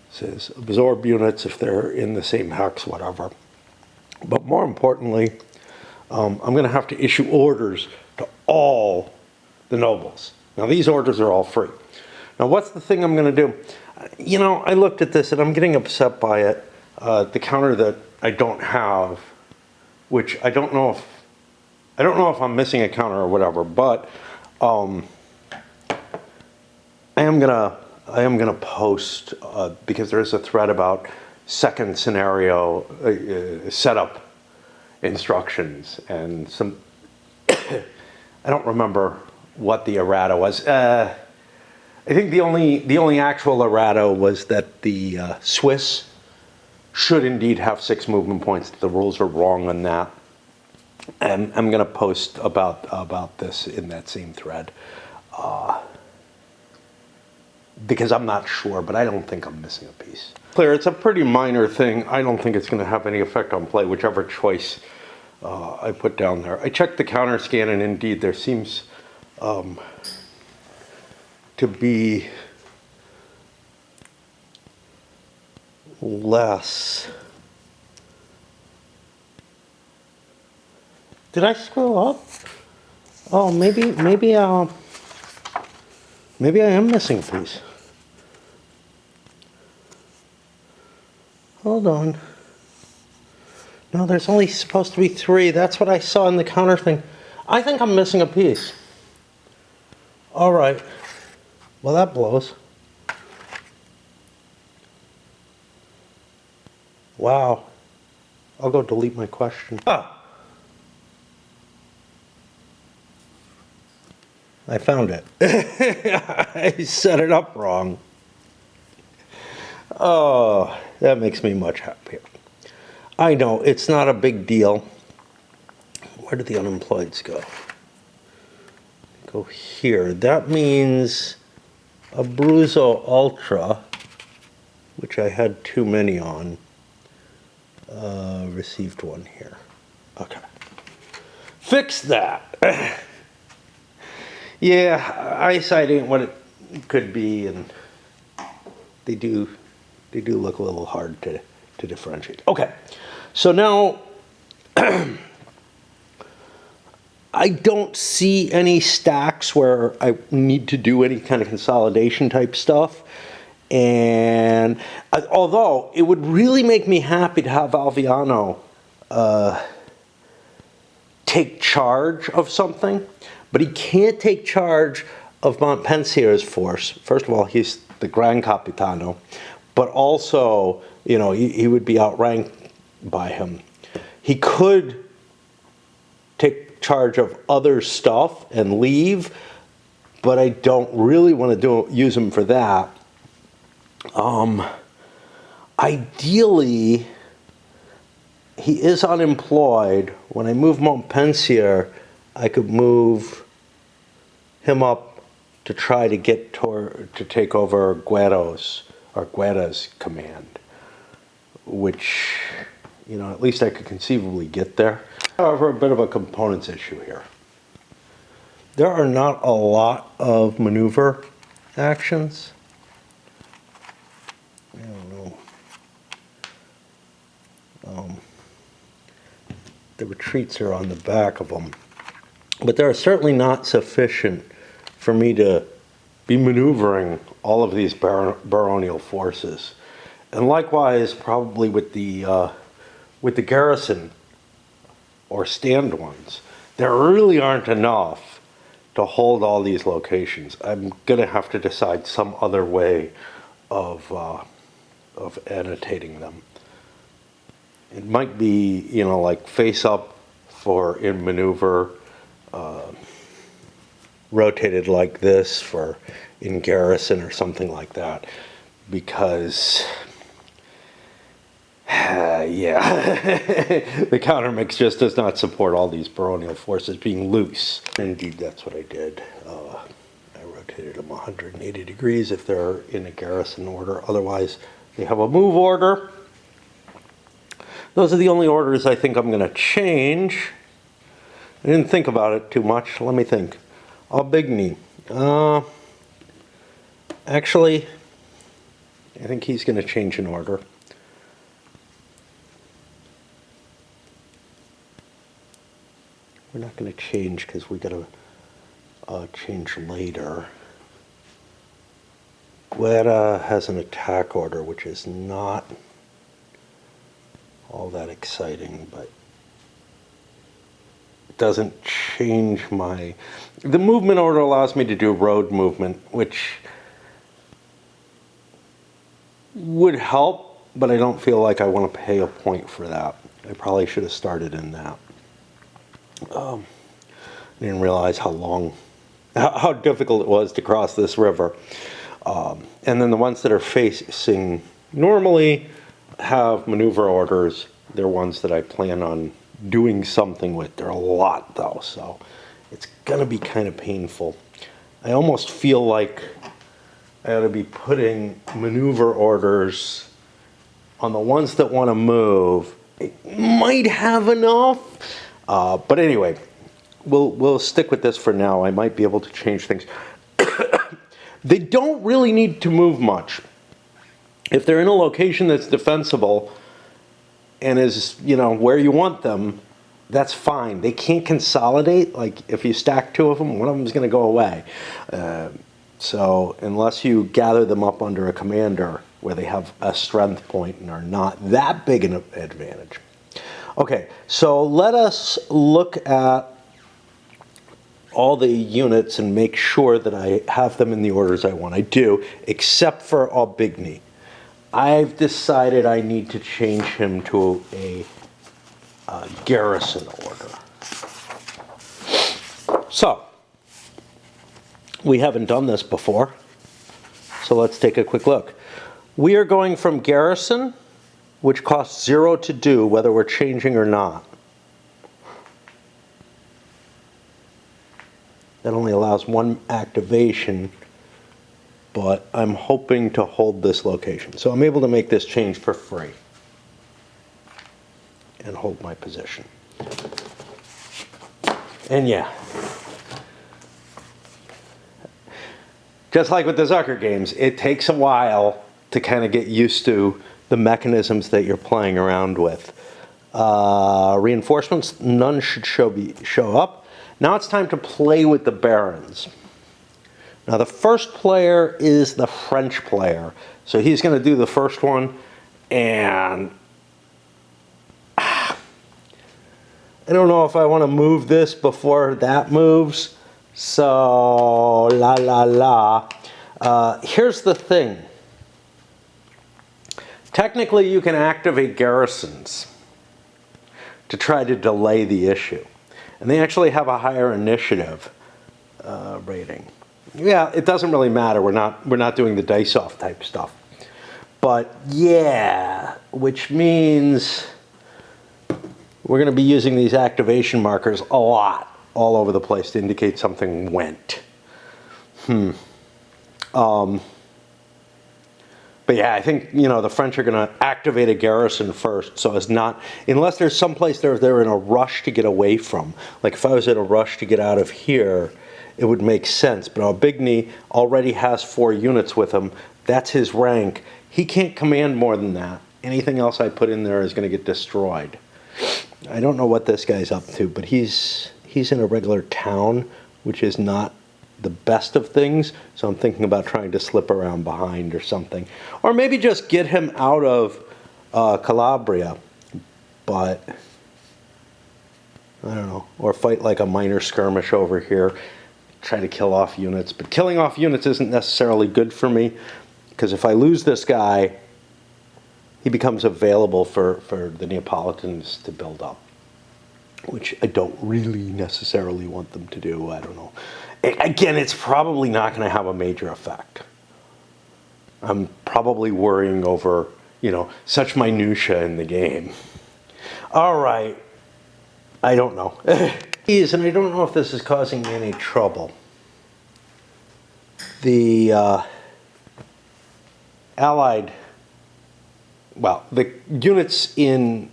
Says absorb units if they're in the same hex, whatever. But more importantly, I'm going to have to issue orders to all the nobles. Now these orders are all free. Now what's the thing I'm going to do? You know, I looked at this and I'm getting upset by it. The counter that I don't have, which I don't know if I'm missing a counter or whatever, but I am gonna post because there is a thread about second scenario setup instructions and some. I don't remember what the errata was. I think the only actual errata was that the Swiss should indeed have 6 movement points. The rules are wrong on that, and I'm going to post about this in that same thread because I'm not sure, but I don't think I'm missing a piece. Clear, it's a pretty minor thing. I don't think it's going to have any effect on play, whichever choice I put down there. I checked the counter scan, and indeed there seems to be less. Did I screw up? Oh, maybe I am missing a piece. Hold on. No, there's only supposed to be 3. That's what I saw in the counter thing. I think I'm missing a piece. All right. Well, that blows. Wow. I'll go delete my question. Ah! I found it. I set it up wrong. Oh, that makes me much happier. I know, it's not a big deal. Where did the unemployeds go? Go here. That means Abruzzo Ultra, which I had too many on, received one here. Okay. Fix that. Yeah, eyesight ain't what it could be, and they do look a little hard to differentiate. Okay, so now I don't see any stacks where I need to do any kind of consolidation type stuff. And although it would really make me happy to have Alviano take charge of something, but he can't take charge of Montpensier's force. First of all, he's the Gran Capitano, but also, you know, he would be outranked by him. He could take charge of other stuff and leave, but I don't really want to use him for that. Ideally, he is unemployed. When I move Montpensier, I could move him up to try to get to take over Guerra's command, which, you know, at least I could conceivably get there. However, a bit of a components issue here. There are not a lot of maneuver actions. I don't know. The retreats are on the back of them. But they're certainly not sufficient for me to be maneuvering all of these baronial forces. And likewise, probably with the garrison or stand ones, there really aren't enough to hold all these locations. I'm going to have to decide some other way of annotating them. It might be, you know, like face up for in maneuver, rotated like this for in garrison or something like that, because yeah, the countermix just does not support all these baronial forces being loose. Indeed, that's what I did. I rotated them 180 degrees if they're in a garrison order. Otherwise, they have a move order. Those are the only orders I think I'm going to change. I didn't think about it too much. Let me think. Aubigny. Actually, I think he's going to change an order. We're not going to change because we got to change later. Guerra has an attack order, which is not all that exciting, but it doesn't change my... The movement order allows me to do road movement, which would help, but I don't feel like I want to pay a point for that. I probably should have started in that. I didn't realize how difficult it was to cross this river. And then the ones that are facing normally have maneuver orders. They're ones that I plan on doing something with. They're a lot though, so it's gonna be kind of painful. I almost feel like I ought to be putting maneuver orders on the ones that want to move. It might have enough, but anyway, we'll stick with this for now. I might be able to change things. They don't really need to move much. If they're in a location that's defensible and is, you know, where you want them, that's fine. They can't consolidate. Like if you stack two of them, one of them is going to go away. So unless you gather them up under a commander where they have a strength point and are not that big an advantage. Okay, so let us look at all the units and make sure that I have them in the orders I want. I do, except for Aubigny. I've decided I need to change him to a garrison order. So, we haven't done this before, so let's take a quick look. We are going from garrison, which costs 0 to do, whether we're changing or not. That only allows one activation, but I'm hoping to hold this location. So I'm able to make this change for free and hold my position. And yeah, just like with the Zucker games, it takes a while to kind of get used to the mechanisms that you're playing around with. Reinforcements, none should show up. Now it's time to play with the barons. Now the first player is the French player. So he's going to do the first one, and I don't know if I want to move this before that moves. So here's the thing. Technically you can activate garrisons to try to delay the issue. And they actually have a higher initiative rating. Yeah, it doesn't really matter. We're not doing the dice off type stuff. But yeah, which means we're going to be using these activation markers a lot all over the place to indicate something went. But yeah, I think, you know, the French are going to activate a garrison first, so as not, unless there's some place they're in a rush to get away from. Like if I was in a rush to get out of here, it would make sense. But Aubigny already has 4 units with him. That's his rank. He can't command more than that. anything else I put in there is going to get destroyed. I don't know what this guy's up to, but he's in a regular town, which is not the best of things, so I'm thinking about trying to slip around behind or something. Or maybe just get him out of Calabria, but I don't know. Or fight like a minor skirmish over here, try to kill off units. But killing off units isn't necessarily good for me, because if I lose this guy, he becomes available for the Neapolitans to build up, which I don't really necessarily want them to do. I don't know. Again, it's probably not going to have a major effect. I'm probably worrying over, such minutia in the game. All right. I don't know. And I don't know if this is causing me any trouble. The Allied, the units in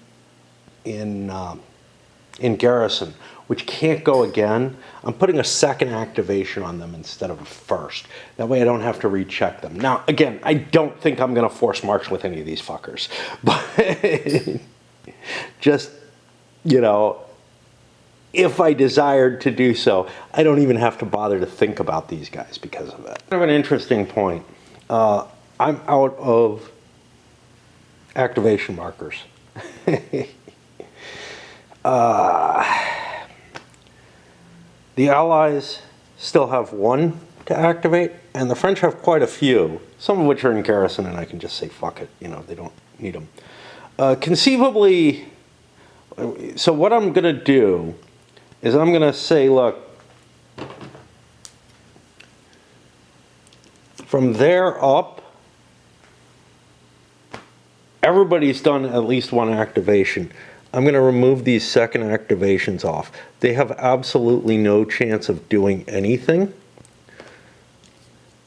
garrison, which can't go again, I'm putting a second activation on them instead of a first. That way I don't have to recheck them. Now, again, I don't think I'm going to force march with any of these fuckers. But just, if I desired to do so, I don't even have to bother to think about these guys because of it. Kind of an interesting point. I'm out of activation markers. The Allies still have one to activate, and the French have quite a few, some of which are in garrison, and I can just say, fuck it, they don't need them. Conceivably, so what I'm going to do is I'm going to say, look, from there up, everybody's done at least one activation. I'm going to remove these second activations off. They have absolutely no chance of doing anything.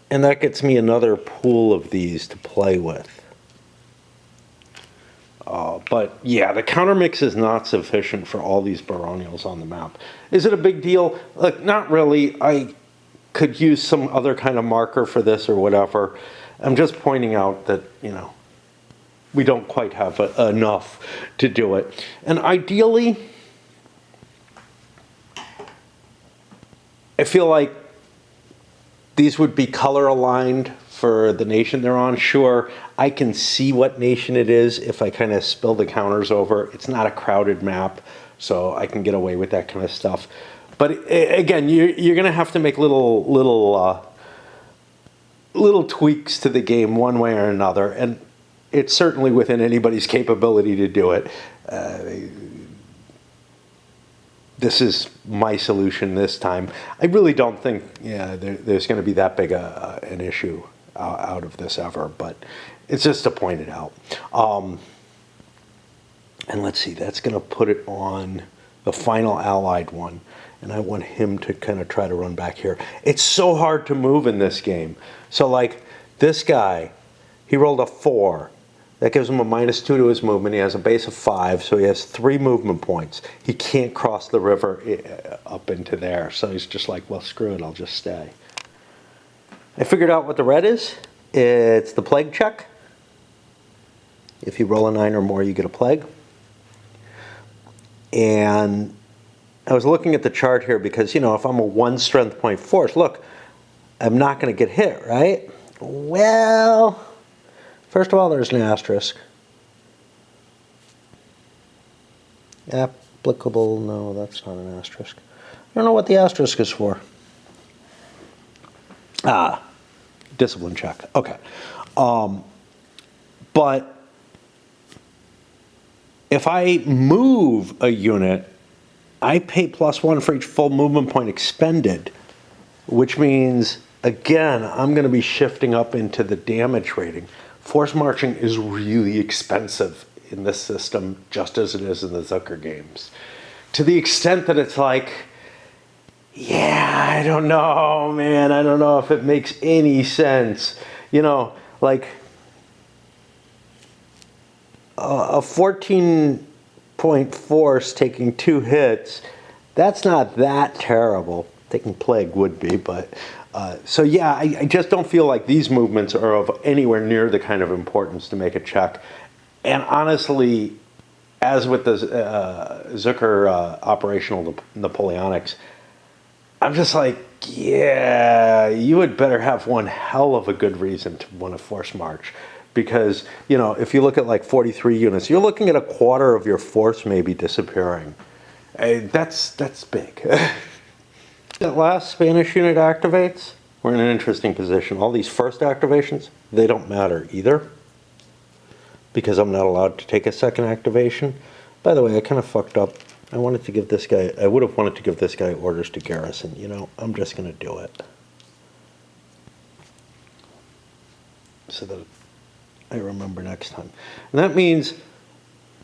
And that gets me another pool of these to play with. But yeah, the counter mix is not sufficient for all these baronials on the map. Is it a big deal? Look, not really. I could use some other kind of marker for this or whatever. I'm just pointing out that, we don't quite have enough to do it. And ideally, I feel like these would be color aligned for the nation they're on. Sure, I can see what nation it is if I kind of spill the counters over. It's not a crowded map, so I can get away with that kind of stuff. But again, you're going to have to make little tweaks to the game one way or another, and it's certainly within anybody's capability to do it. This is my solution this time. I really don't think there's going to be that big an issue out of this ever, but it's just to point it out. And let's see, that's going to put it on the final Allied one, and I want him to kind of try to run back here. It's so hard to move in this game. So like this guy, he rolled a 4. That gives him a -2 to his movement. He has a base of 5, so he has 3 movement points. He can't cross the river up into there, so he's just like, well, screw it, I'll just stay. I figured out what the red is. It's the plague check. If you roll a 9 or more, you get a plague. And I was looking at the chart here because, if I'm a 1 strength point force, look, I'm not going to get hit, right? Well, first of all, there's an asterisk. Applicable, no, that's not an asterisk. I don't know what the asterisk is for. Discipline check, okay. But if I move a unit, I pay +1 for each full movement point expended, which means, again, I'm going to be shifting up into the damage rating. Force marching is really expensive in this system, just as it is in the Zucker games. To the extent that it's like, yeah, I don't know, man. I don't know if it makes any sense. Like a 14-point force taking 2 hits, that's not that terrible. Taking plague would be, but so yeah, I just don't feel like these movements are of anywhere near the kind of importance to make a check. And honestly, as with the Zucker operational Napoleonics, I'm just like, yeah, you would better have one hell of a good reason to want to force march. Because, you know, if you look at like 43 units, you're looking at a quarter of your force maybe disappearing. That's big. That last Spanish unit activates, we're in an interesting position. All these first activations, they don't matter either, because I'm not allowed to take a second activation. By the way, I kind of fucked up. I would have wanted to give this guy orders to garrison. You know, I'm just going to do it, so that I remember next time. And that means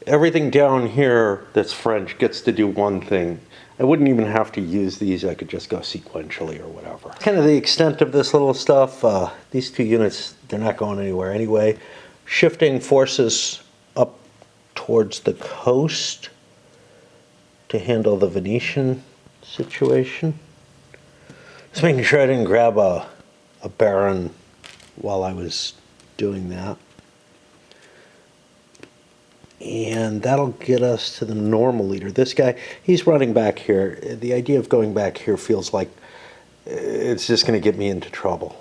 everything down here that's French gets to do one thing. I wouldn't even have to use these. I could just go sequentially or whatever. Kind of the extent of this little stuff. These two units, they're not going anywhere anyway. Shifting forces up towards the coast to handle the Venetian situation. Just making sure I didn't grab a baron while I was doing that. And that'll get us to the normal leader. This guy, he's running back here. The idea of going back here feels like it's just going to get me into trouble.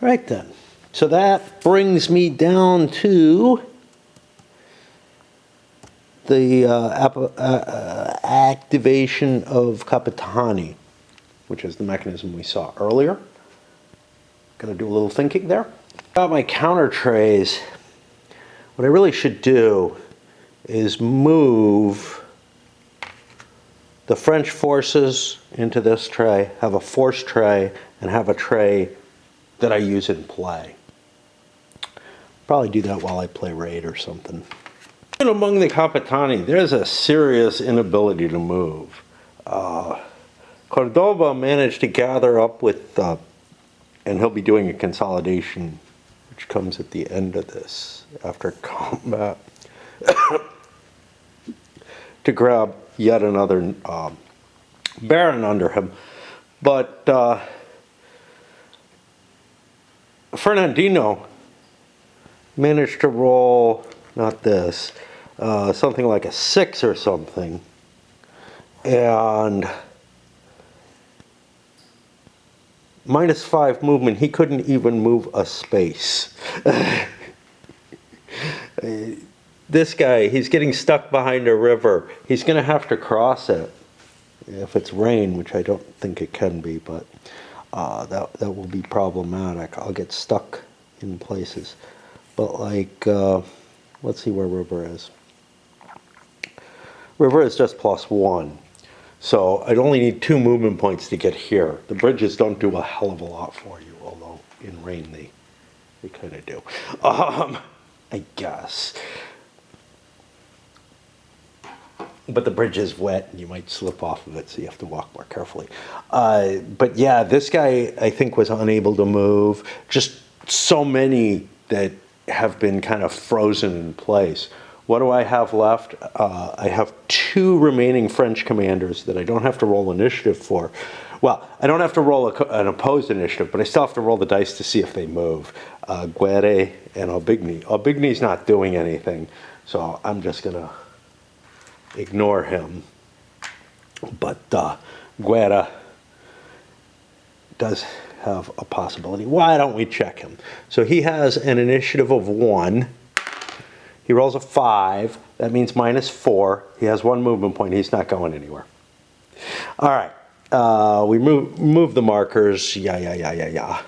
Right then. So that brings me down to the activation of Capitan, which is the mechanism we saw earlier. Gonna do a little thinking there. About my counter trays, what I really should do is move the French forces into this tray, have a force tray, and have a tray that I use in play. Probably do that while I play Raid or something. And among the Capitani, there's a serious inability to move. Cordoba managed to gather up with, and he'll be doing a consolidation, which comes at the end of this, after combat, to grab yet another baron under him. But Ferradino managed to roll, not this, something like a 6 or something, and -5 movement. He couldn't even move a space. This guy, he's getting stuck behind a river. He's going to have to cross it if it's rain, which I don't think it can be, but that will be problematic. I'll get stuck in places. But like, let's see where river is. River is just +1. So I'd only need 2 movement points to get here. The bridges don't do a hell of a lot for you, although in rain they kind of do. I guess. But the bridge is wet and you might slip off of it, so you have to walk more carefully. But yeah, this guy I think was unable to move. Just so many that have been kind of frozen in place. What do I have left? I have 2 remaining French commanders that I don't have to roll initiative for. Well, I don't have to roll an opposed initiative, but I still have to roll the dice to see if they move. Guerre and Aubigny. Aubigny's not doing anything, so I'm just going to ignore him. But Guerra does have a possibility. Why don't we check him? So he has an initiative of 1. He rolls a 5. That means -4. He has 1 movement point. He's not going anywhere. All right. We move the markers. Yeah.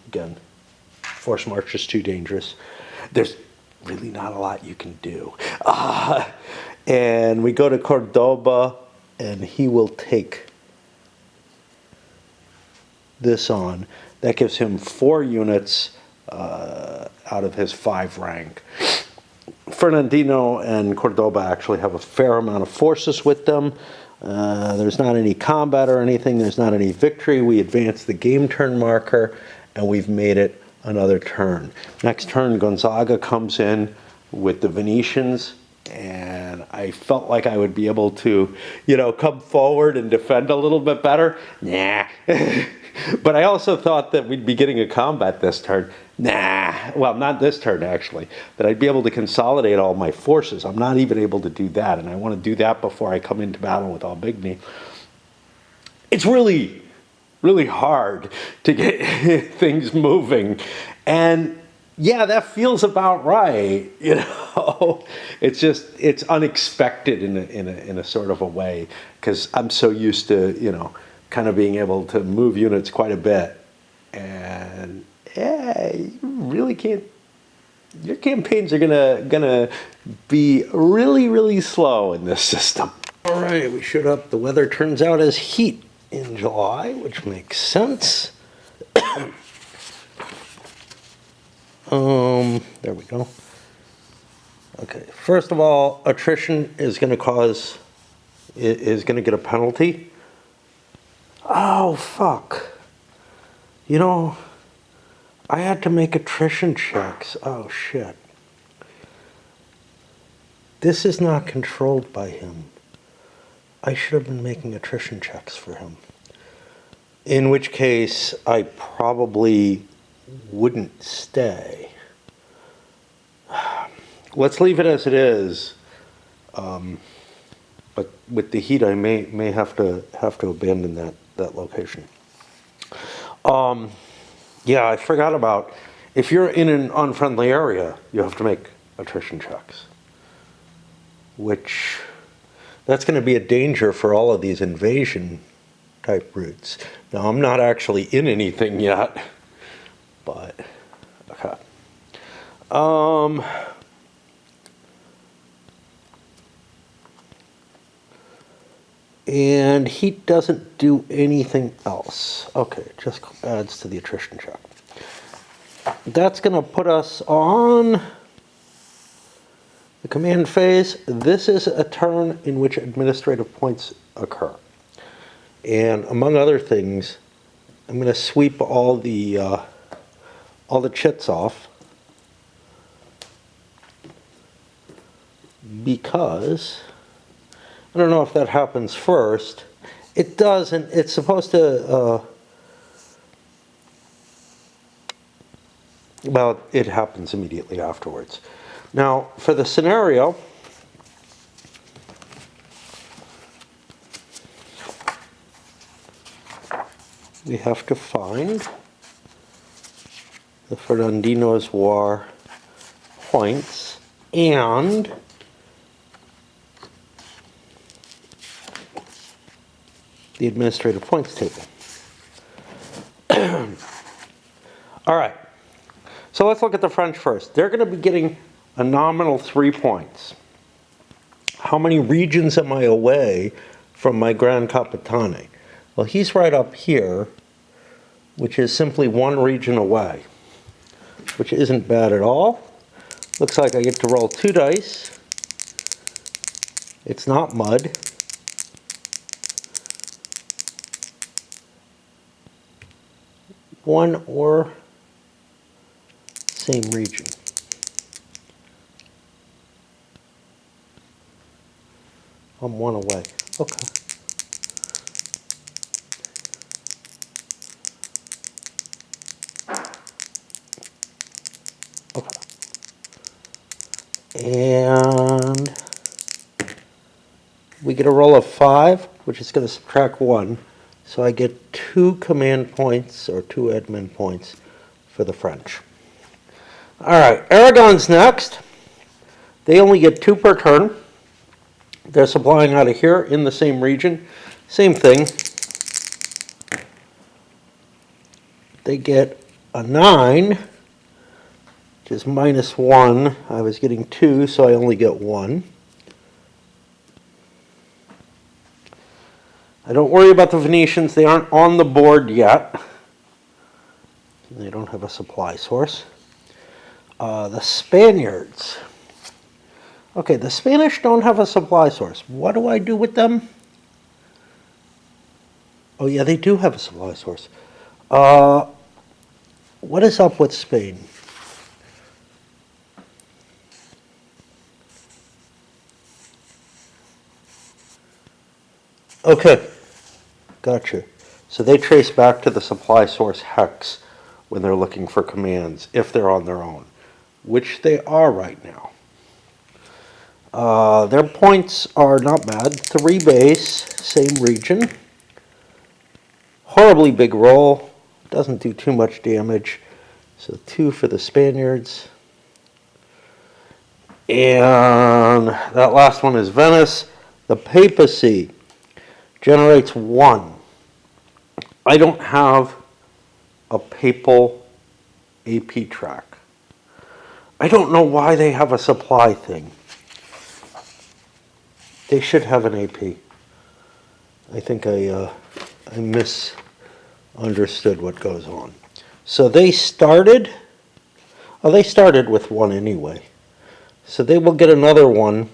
Again, force march is too dangerous. There's really not a lot you can do. And we go to Cordoba, and he will take this on. That gives him 4 units out of his 5 rank. Ferradino and Cordoba actually have a fair amount of forces with them. There's not any combat or anything. There's not any victory. We advance the game turn marker, and we've made it another turn. Next turn, Gonzaga comes in with the Venetians, and I felt like I would be able to, come forward and defend a little bit better. Nah. But I also thought that we'd be getting a combat this turn. Nah, well, not this turn actually. That I'd be able to consolidate all my forces. I'm not even able to do that, and I want to do that before I come into battle with Aubigny. It's really, really hard to get things moving, and yeah, that feels about right. You know, it's unexpected in a sort of a way, because I'm so used to, you know, kind of being able to move units quite a bit, and yeah, you really can't. Your campaigns are gonna be really, really slow in this system. All right, we should up. The weather turns out as heat in July, which makes sense. There we go. Okay, first of all, attrition is going to get a penalty. Oh, fuck. You know, I had to make attrition checks. Oh, shit. This is not controlled by him. I should have been making attrition checks for him. In which case, I probably wouldn't stay. Let's leave it as it is. But with the heat, I may have to abandon that location. Yeah, I forgot about, if you're in an unfriendly area, you have to make attrition checks. Which, that's going to be a danger for all of these invasion type routes. Now, I'm not actually in anything yet, but okay. And heat doesn't do anything else. Okay, just adds to the attrition check. That's going to put us on the command phase. This is a turn in which administrative points occur. And among other things, I'm going to sweep all the chits off, because I don't know if that happens first. It does, and it's supposed to, well, it happens immediately afterwards. Now, for the scenario, we have to find the Ferradino's War points and the administrative points table. All right, so let's look at the French first. They're going to be getting a nominal 3 points. How many regions am I away from my Gran Capitan? Well, he's right up here, which is simply 1 region away, which isn't bad at all. Looks like I get to roll 2 dice. It's not mud. One or same region. I'm 1 away. Okay. Okay. And we get a roll of 5, which is going to subtract 1. So I get 2 command points, or 2 admin points, for the French. All right, Aragon's next. They only get 2 per turn. They're supplying out of here in the same region. Same thing. They get a 9, which is -1. I was getting 2, so I only get 1. I don't worry about the Venetians. They aren't on the board yet. They don't have a supply source. The Spaniards. Okay, the Spanish don't have a supply source. What do I do with them? Oh yeah, they do have a supply source. What is up with Spain? Okay, gotcha. So they trace back to the supply source hex when they're looking for commands, if they're on their own, which they are right now. Their points are not bad. 3 base, same region. Horribly big roll, doesn't do too much damage. So 2 for the Spaniards. And that last one is Venice. The Papacy generates 1. I don't have a papal AP track. I don't know why they have a supply thing. They should have an AP. I think I misunderstood what goes on. So they started with 1 anyway. So they will get another 1.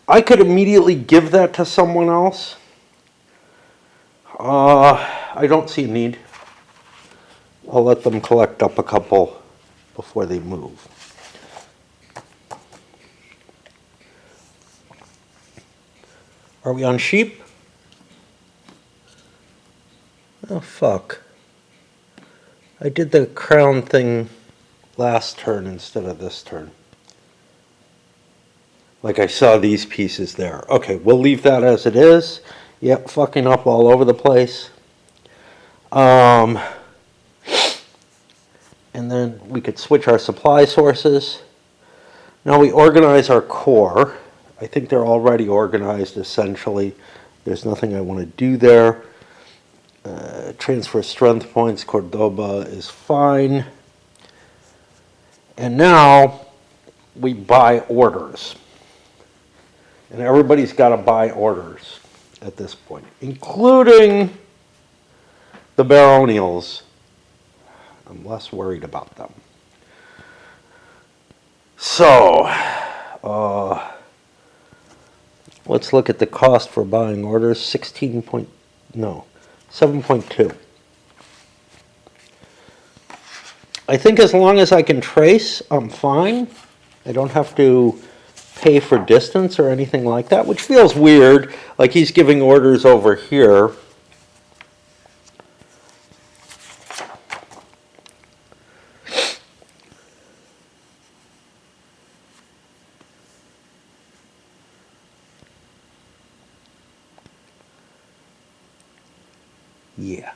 I could immediately give that to someone else. I don't see a need. I'll let them collect up a couple before they move. Are we on sheep? Oh, fuck. I did the crown thing last turn instead of this turn. Like I saw these pieces there. Okay, we'll leave that as it is. Yep, fucking up all over the place. And then we could switch our supply sources. Now we organize our core. I think they're already organized essentially. There's nothing I want to do there. Transfer strength points. Cordoba is fine. And now we buy orders. And everybody's got to buy orders at this point, including the baronials. I'm less worried about them. So, let's look at the cost for buying orders. 7.2. I think as long as I can trace, I'm fine. I don't have to pay for distance or anything like that, which feels weird. Like he's giving orders over here. Yeah.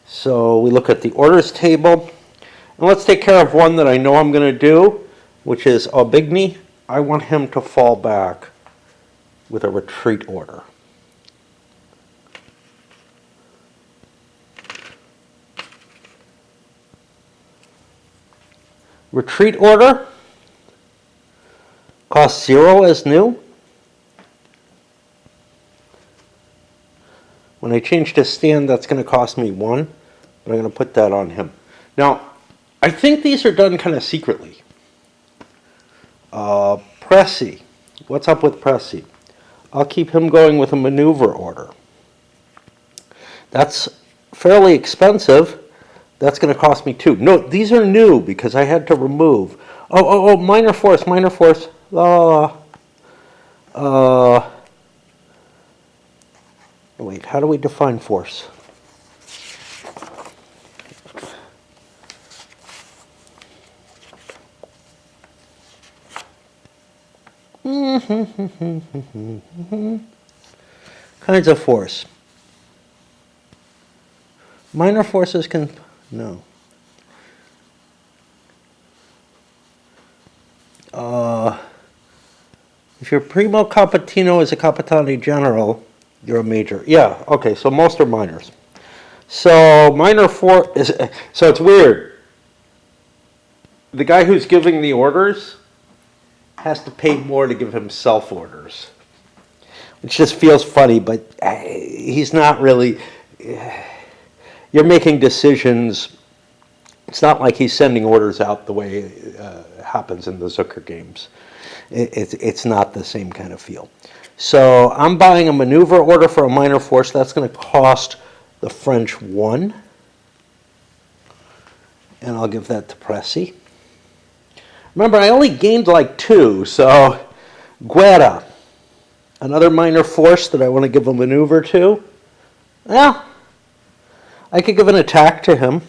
So we look at the orders table. And let's take care of one that I know I'm going to do, which is Aubigny. I want him to fall back with a retreat order. Retreat order costs 0 as new. When I change to stand, that's going to cost me 1, but I'm going to put that on him. Now, I think these are done kind of secretly. Pressy. What's up with Pressy? I'll keep him going with a maneuver order. That's fairly expensive. That's going to cost me 2. No, these are new because I had to remove. Oh, minor force. Wait, how do we define force? Kinds of force. Minor forces can... No. If your primo capitano is a capitani general, you're a major. Yeah, okay, so most are minors. So minor force is... So it's weird. The guy who's giving the orders has to pay more to give himself orders, which just feels funny, but he's not really... You're making decisions. It's not like he's sending orders out the way it happens in the Zucker games. It's not the same kind of feel. So I'm buying a maneuver order for a minor force. That's going to cost the French 1. And I'll give that to Pressy. Remember, I only gained like 2, so Guerra, another minor force that I want to give a maneuver to. Well, I could give an attack to him.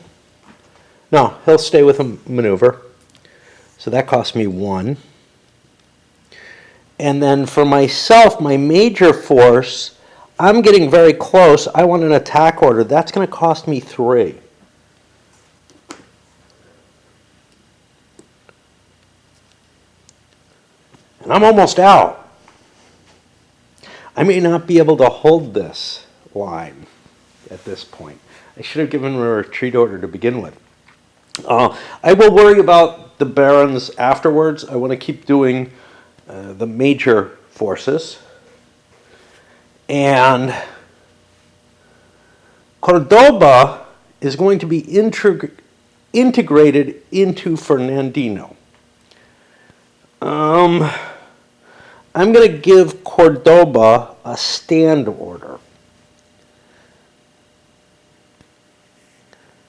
No, he'll stay with a maneuver. So that costs me 1. And then for myself, my major force, I'm getting very close. I want an attack order. That's going to cost me 3. And I'm almost out. I may not be able to hold this line at this point. I should have given him a retreat order to begin with. I will worry about the barons afterwards. I want to keep doing the major forces. And Cordoba is going to be integrated into Ferradino. I'm going to give Cordoba a stand order,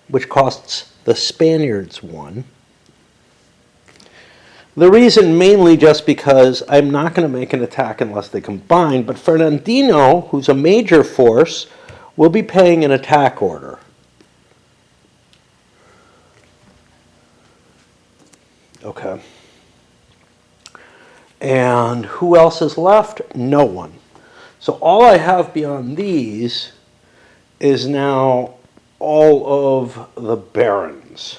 which costs the Spaniards 1. The reason mainly just because I'm not going to make an attack unless they combine, but Ferradino, who's a major force, will be paying an attack order. Okay. And who else is left? No one. So all I have beyond these is now all of the barons,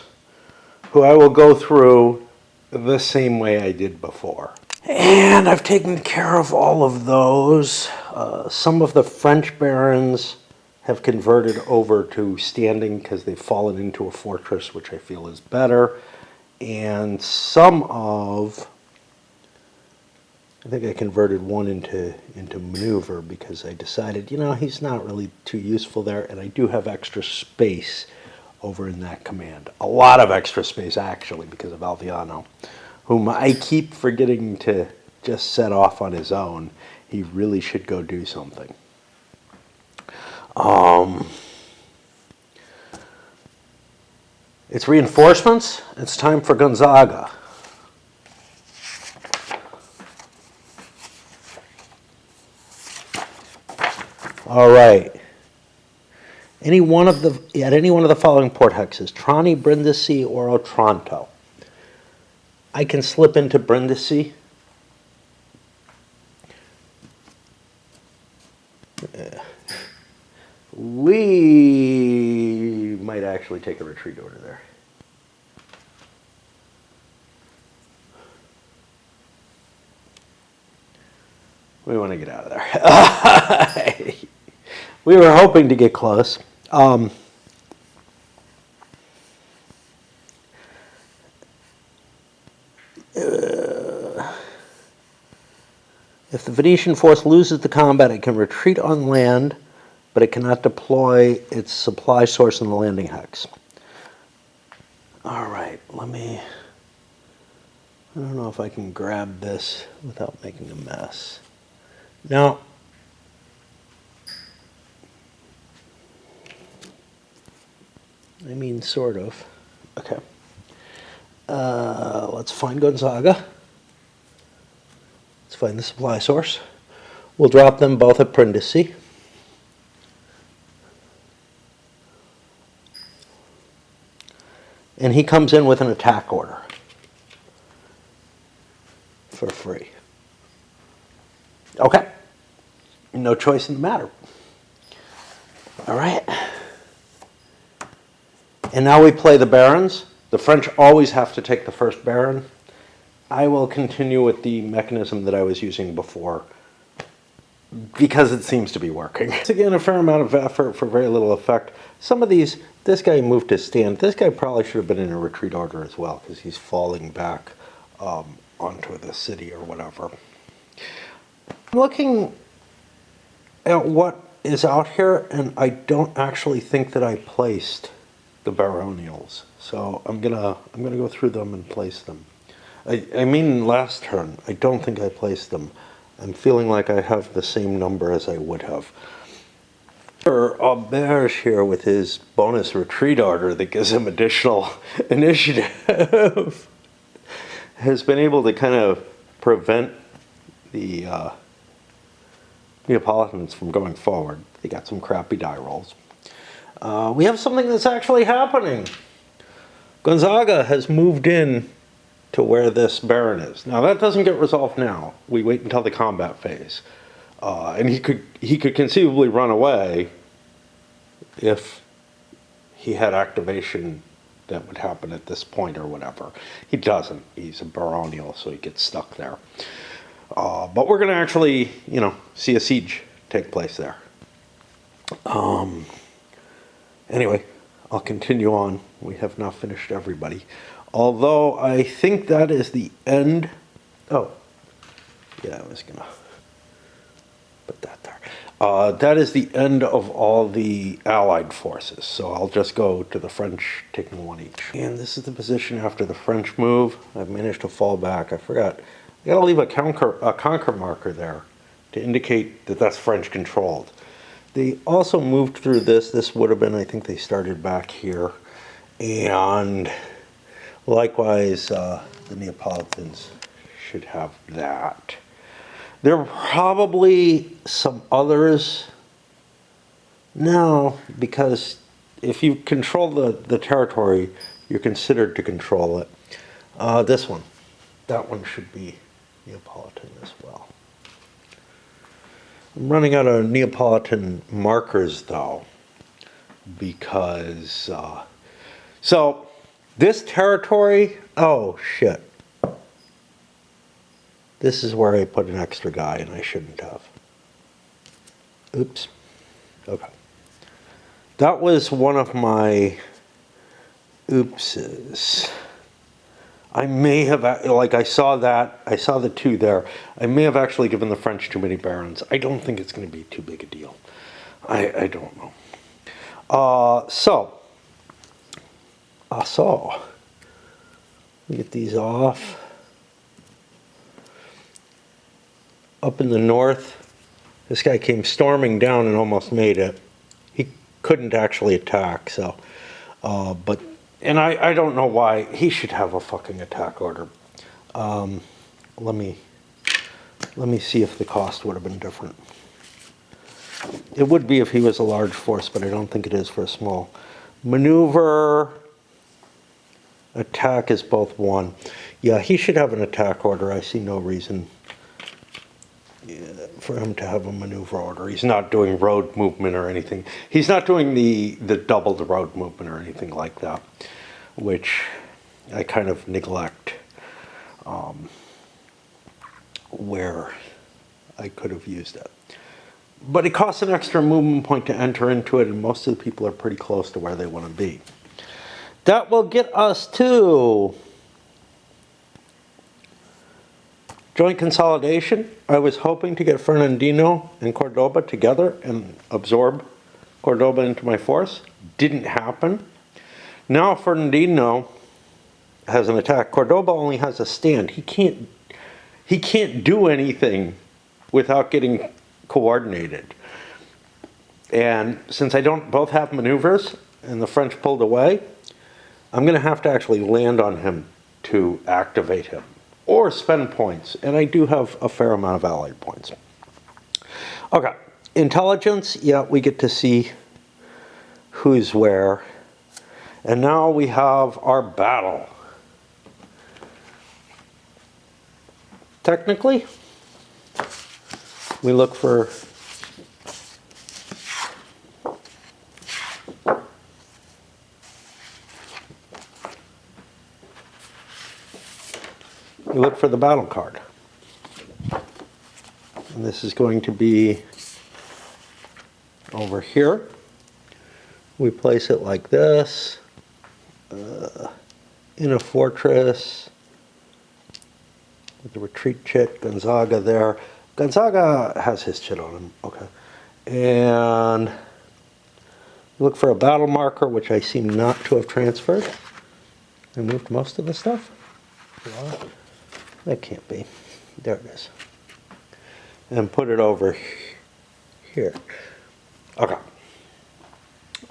who I will go through the same way I did before. And I've taken care of all of those. Some of the French barons have converted over to standing because they've fallen into a fortress, which I feel is better. And some of, I think I converted one into maneuver because I decided, he's not really too useful there, and I do have extra space over in that command. A lot of extra space, actually, because of Alviano, whom I keep forgetting to just set off on his own. He really should go do something. It's reinforcements. It's time for Gonzaga. All right. At any one of the following port hexes, Trani, Brindisi, or Otranto. I can slip into Brindisi. We might actually take a retreat order there. We want to get out of there. We were hoping to get close. If the Venetian force loses the combat, it can retreat on land, but it cannot deploy its supply source in the landing hex. All right, I don't know if I can grab this without making a mess. Now, I mean, sort of. Okay. Let's find Gonzaga. Let's find the supply source. We'll drop them both at Brindisi. And he comes in with an attack order for free. Okay. No choice in the matter. All right. And now we play the barons. The French always have to take the first baron. I will continue with the mechanism that I was using before because it seems to be working. It's again a fair amount of effort for very little effect. Some of these, this guy moved to stand. This guy probably should have been in a retreat order as well because he's falling back onto the city or whatever. I'm looking at what is out here, and I don't actually think that I placed the baronials. So I'm gonna go through them and place them. I mean last turn, I don't think I placed them. I'm feeling like I have the same number as I would have. Auberge here with his bonus retreat order that gives him additional initiative has been able to kind of prevent the Neapolitans from going forward. They got some crappy die rolls. We have something that's actually happening. Gonzaga has moved in to where this Baron is. Now that doesn't get resolved now. We wait until the combat phase. And he could conceivably run away if he had activation that would happen at this point or whatever. He doesn't. He's a baronial, so he gets stuck there. But we're going to actually, see a siege take place there. Anyway, I'll continue on. We have now finished everybody. Although I think that is the end. Oh, yeah, I was going to put that there. That is the end of all the Allied forces. So I'll just go to the French, taking one each. And this is the position after the French move. I've managed to fall back. I forgot. I got to leave a conquer marker there to indicate that that's French controlled. They also moved through this. This would have been, I think they started back here. And likewise, the Neapolitans should have that. There are probably some others now, because if you control the territory, you're considered to control it. This one. That one should be Neapolitan as well. I'm running out of Neapolitan markers, though, because... so, this territory... Oh, shit. This is where I put an extra guy, and I shouldn't have. Oops. Okay. That was one of my oopses. I may have, like I saw the two there. I may have actually given the French too many barons. I don't think it's going to be too big a deal. I don't know. So, get these off. Up in the north, this guy came storming down and almost made it. He couldn't actually attack, so, and I don't know why. He should have a fucking attack order. Let me see if the cost would have been different. It would be if he was a large force, but I don't think it is for a small. Maneuver, attack is both one. Yeah, he should have an attack order. I see no reason for him to have a maneuver order. He's not doing road movement or anything. He's not doing the doubled road movement or anything like that, which I kind of neglect, where I could have used it. But it costs an extra movement point to enter into it, and most of the people are pretty close to where they want to be. That will get us to joint consolidation. I was hoping to get Ferradino and Cordoba together and absorb Cordoba into my force. Didn't happen. Now Ferradino has an attack. Cordoba only has a stand. He can't do anything without getting coordinated. And since I don't both have maneuvers and the French pulled away, I'm going to have to actually land on him to activate him or spend points. And I do have a fair amount of allied points. Okay, intelligence, yeah, we get to see who's where. And now we have our battle. Technically, we look for the battle card. And this is going to be over here. We place it like this, in a fortress with the retreat chit, Gonzaga there. Gonzaga has his chit on him, okay. And look for a battle marker, which I seem not to have transferred. I moved most of the stuff. That can't be. There it is. And put it over here. Okay.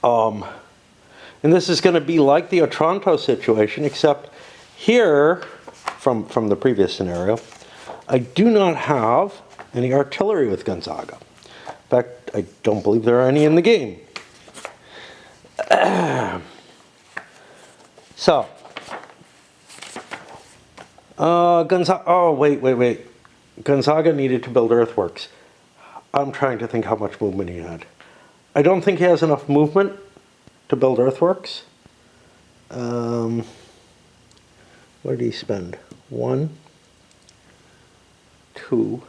And this is going to be like the Otranto situation, except here, from the previous scenario, I do not have any artillery with Gonzaga. In fact, I don't believe there are any in the game. So, Gonzaga. Oh, wait. Gonzaga needed to build earthworks. I'm trying to think how much movement he had. I don't think he has enough movement to build earthworks. What did he spend? 1, 2.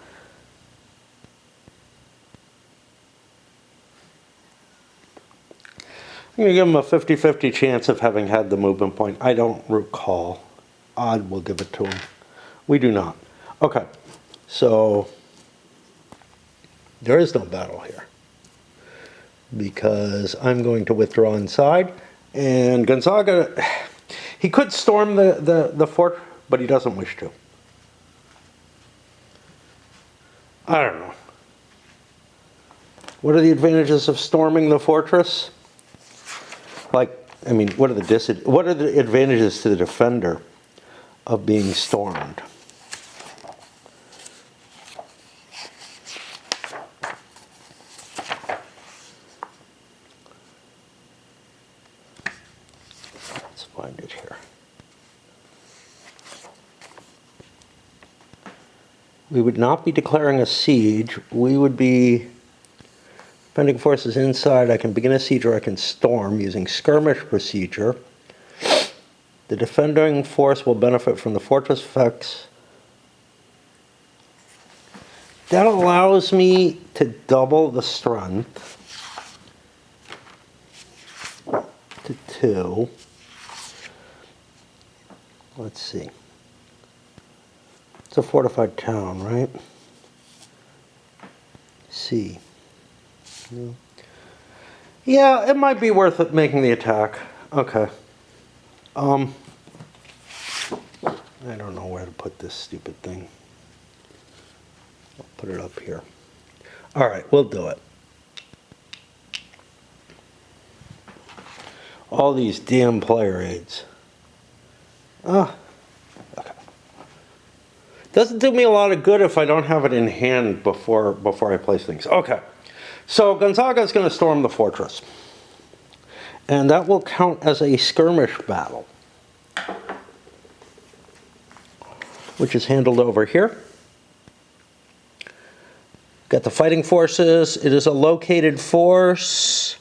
I'm going to give him a 50-50 chance of having had the movement point. I don't recall. Odd will give it to him. We do not. Okay, so there is no battle here because I'm going to withdraw inside, and Gonzaga, he could storm the fort, but he doesn't wish to. I don't know. What are the advantages of storming the fortress? Like, I mean, what are the advantages to the defender of being stormed? Let's find it here. We would not be declaring a siege. We would be defending forces inside. I can begin a siege or I can storm using skirmish procedure. The defending force will benefit from the fortress effects. That allows me to double the strength to 2. Let's see. It's a fortified town, right? C. Yeah, it might be worth it making the attack. Okay. I don't know where to put this stupid thing. I'll put it up here. All right, we'll do it. All these damn player aids. Okay. Doesn't do me a lot of good if I don't have it in hand before I place things. Okay. So Gonzaga is going to storm the fortress. And that will count as a skirmish battle, which is handled over here. Got the fighting forces. It is a located force.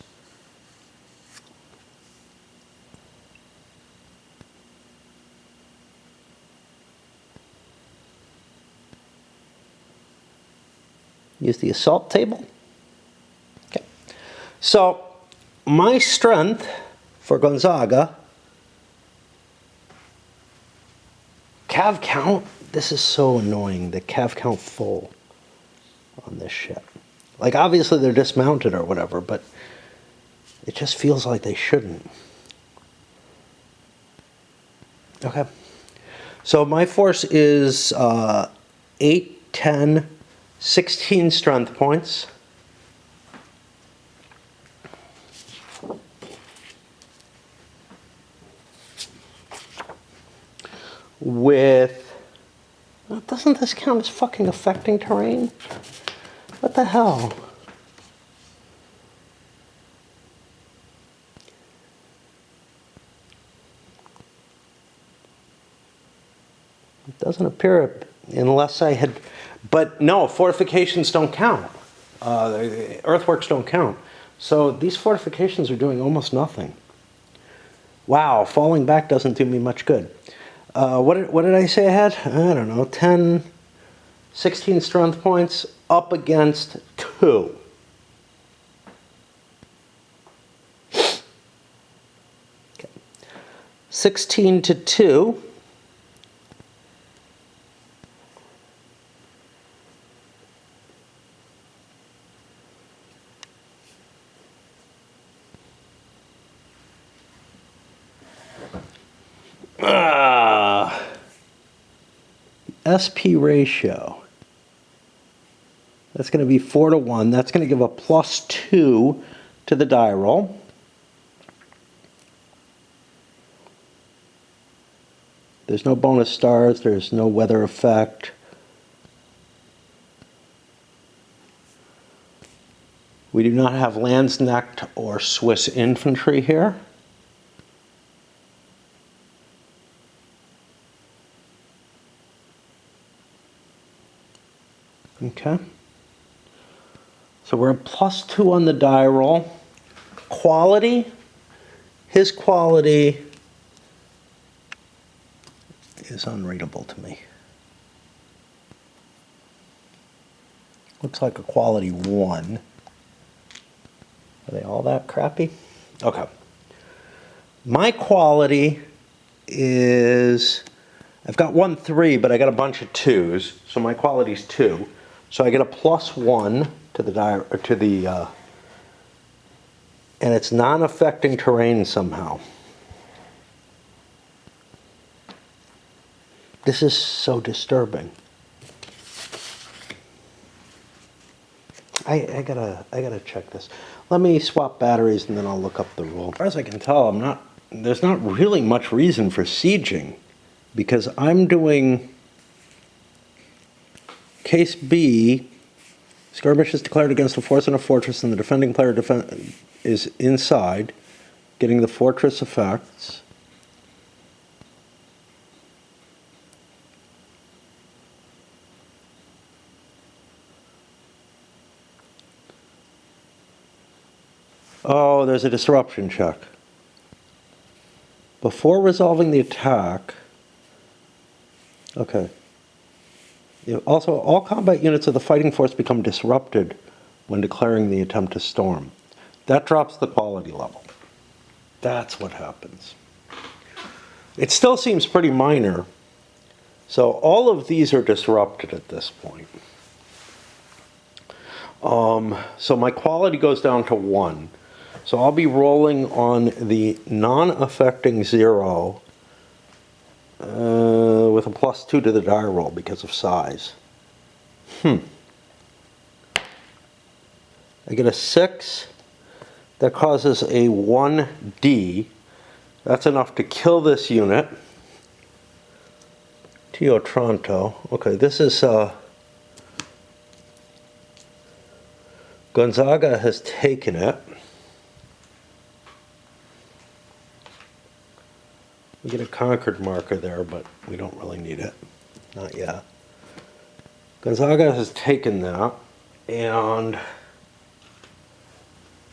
Use the assault table. Okay. So my strength for Gonzaga, cav count, this is so annoying, the cav count full on this shit. Like, obviously they're dismounted or whatever, but it just feels like they shouldn't. Okay. So my force is 8, 10, 16 strength points. With, doesn't this count as fucking affecting terrain? What the hell? It doesn't appear, unless I had, but no, fortifications don't count. Earthworks don't count. So these fortifications are doing almost nothing. Wow, falling back doesn't do me much good. What did I say I had? I don't know, 10, 16 strength points up against 2. Okay. 16 to 2. SP ratio. That's going to be 4 to 1. That's going to give a +2 to the die roll. There's no bonus stars. There's no weather effect. We do not have Landsknecht or Swiss infantry here. Okay. So we're at +2 on the die roll. Quality, his quality is unreadable to me. Looks like a quality 1. Are they all that crappy? Okay. My quality is, I've got 1 3, but I got a bunch of 2s, so my quality's 2. So I get a +1 to the die, or to the, and it's non-affecting terrain somehow. This is so disturbing. I gotta check this. Let me swap batteries and then I'll look up the rule. As far as I can tell, there's not really much reason for sieging, because I'm doing case B. Skirmish is declared against a force in a fortress and the defending player is inside, getting the fortress effects. Oh, there's a disruption check. Before resolving the attack, okay. Also, all combat units of the fighting force become disrupted when declaring the attempt to storm. That drops the quality level. That's what happens. It still seems pretty minor. So all of these are disrupted at this point. So my quality goes down to 1. So I'll be rolling on the non-affecting 0 with a +2 to the die roll because of size. I get a 6. That causes a 1D. That's enough to kill this unit. Teotranto. Okay, this is Gonzaga has taken it. We get a conquered marker there, but we don't really need it. Not yet. Gonzaga has taken that, and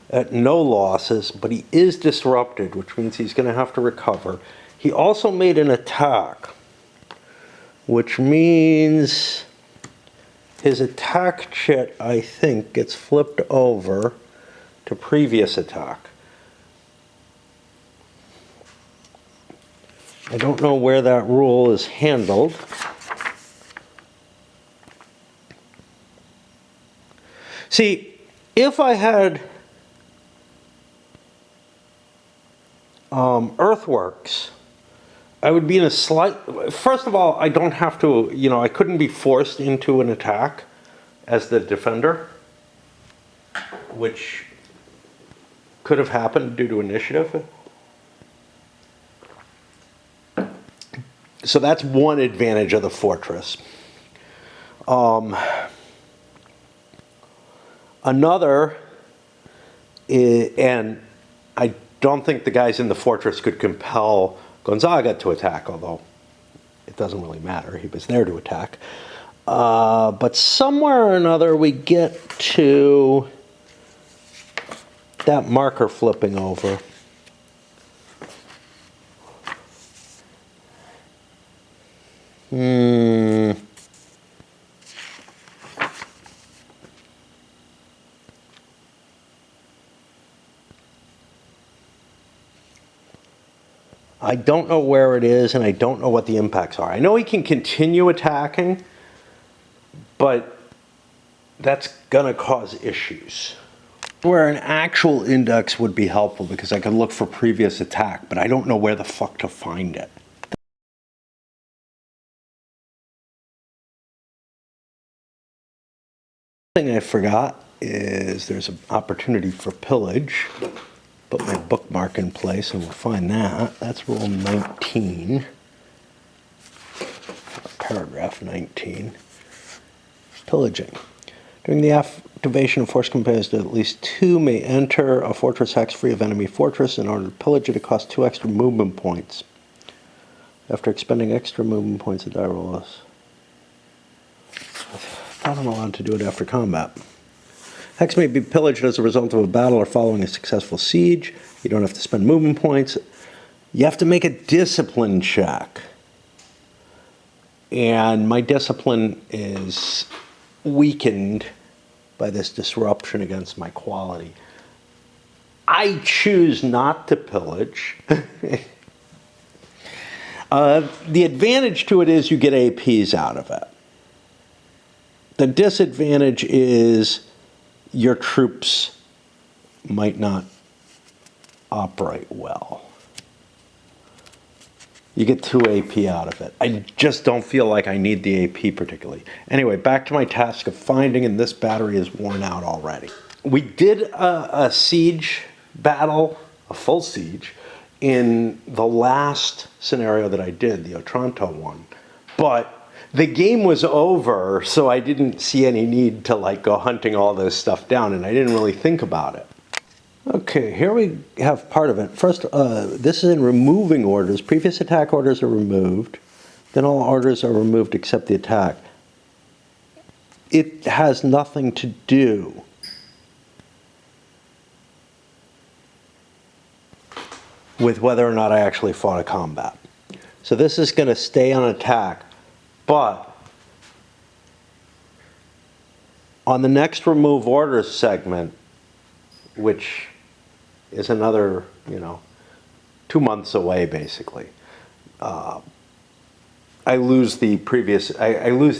at no losses, but he is disrupted, which means he's going to have to recover. He also made an attack, which means his attack chit, I think, gets flipped over to previous attack. I don't know where that rule is handled. See, if I had earthworks, I would be in a slight... First of all, I don't have to, I couldn't be forced into an attack as the defender, which could have happened due to initiative. So that's one advantage of the fortress. Another, and I don't think the guys in the fortress could compel Gonzaga to attack, although it doesn't really matter. He was there to attack. But somewhere or another we get to that marker flipping over. I don't know where it is, and I don't know what the impacts are. I know he can continue attacking, but that's gonna cause issues. Where an actual index would be helpful, because I can look for previous attack, but I don't know where the fuck to find it. The thing I forgot is there's an opportunity for pillage. Put my bookmark in place and we'll find that. That's rule 19. Paragraph 19. Pillaging. During the activation of force composed, at least 2 may enter a fortress hex free of enemy fortress. In order to pillage it, it costs 2 extra movement points. After expending extra movement points, the die roll is... I thought I'm allowed to do it after combat. Hex may be pillaged as a result of a battle or following a successful siege. You don't have to spend movement points. You have to make a discipline check. And my discipline is weakened by this disruption against my quality. I choose not to pillage. The advantage to it is you get APs out of it. The disadvantage is your troops might not operate well. You get 2 AP out of it. I just don't feel like I need the AP particularly. Anyway, back to my task of finding, and this battery is worn out already. We did a siege battle, a full siege, in the last scenario that I did, the Otranto one. But the game was over, so I didn't see any need to like go hunting all this stuff down, and I didn't really think about it. Okay, here we have part of it. First, this is in removing orders. Previous attack orders are removed. Then all orders are removed except the attack. It has nothing to do with whether or not I actually fought a combat. So this is going to stay on attack, but on the next remove orders segment, which is another, 2 months away basically, I lose the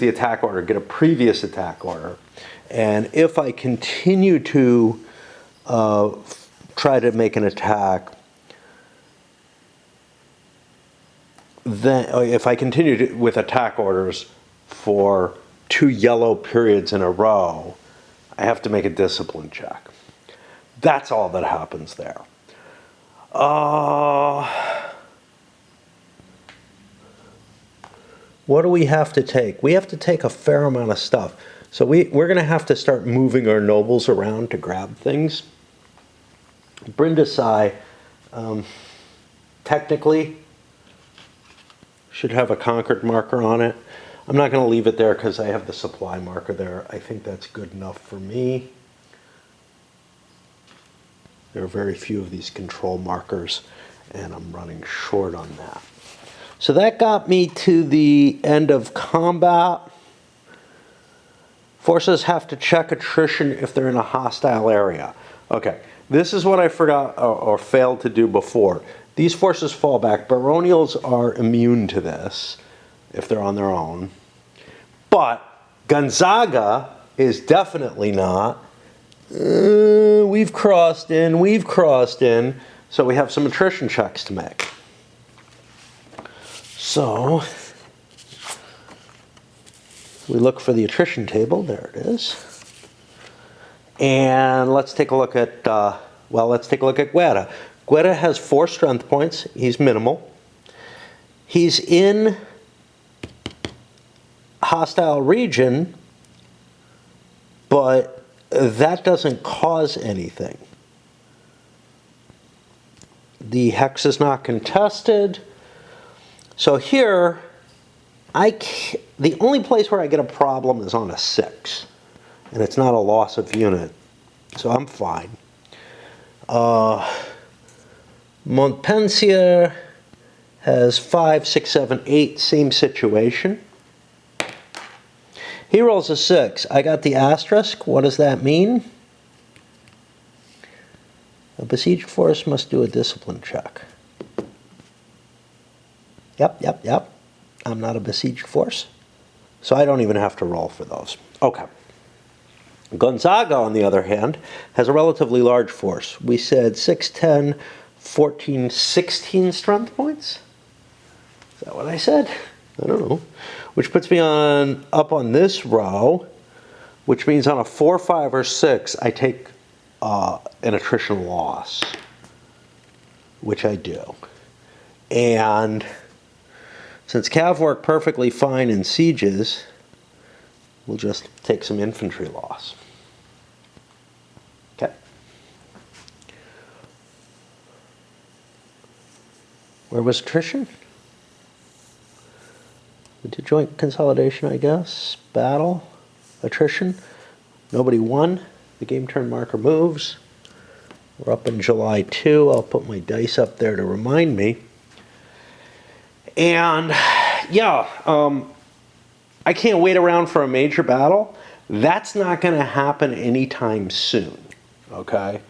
attack order, get a previous attack order, and if I continue to try to make an attack, then if I continue with attack orders for 2 yellow periods in a row, I have to make a discipline check. That's all that happens there. What do we have to take? We have to take a fair amount of stuff. So we're going to have to start moving our nobles around to grab things. Brindisi, technically, should have a conquered marker on it. I'm not going to leave it there because I have the supply marker there. I think that's good enough for me. There are very few of these control markers, and I'm running short on that. So that got me to the end of combat. Forces have to check attrition if they're in a hostile area. Okay, this is what I forgot or failed to do before. These forces fall back. Baronials are immune to this if they're on their own. But Gonzaga is definitely not. We've crossed in, so we have some attrition checks to make. So we look for the attrition table. There it is. And let's take a look at, Guerra. Guerra has 4 strength points. He's minimal. He's in hostile region, but that doesn't cause anything. The hex is not contested. So here, the only place where I get a problem is on a 6. And it's not a loss of unit. So I'm fine. Montpensier has 5, 6, 7, 8, same situation. He rolls a 6. I got the asterisk. What does that mean? A besieged force must do a discipline check. Yep. I'm not a besieged force. So I don't even have to roll for those. Okay. Gonzaga, on the other hand, has a relatively large force. We said 6, 10, 14, 16 strength points? Is that what I said? I don't know. Which puts me up on this row, which means on a 4, 5, or 6, I take an attrition loss, which I do. And since Cav work perfectly fine in sieges, we'll just take some infantry loss. Okay. Where was attrition? We did joint consolidation, I guess. Battle, attrition. Nobody won. The game turn marker moves. We're up in July 2. I'll put my dice up there to remind me. And yeah, I can't wait around for a major battle. That's not going to happen anytime soon, okay?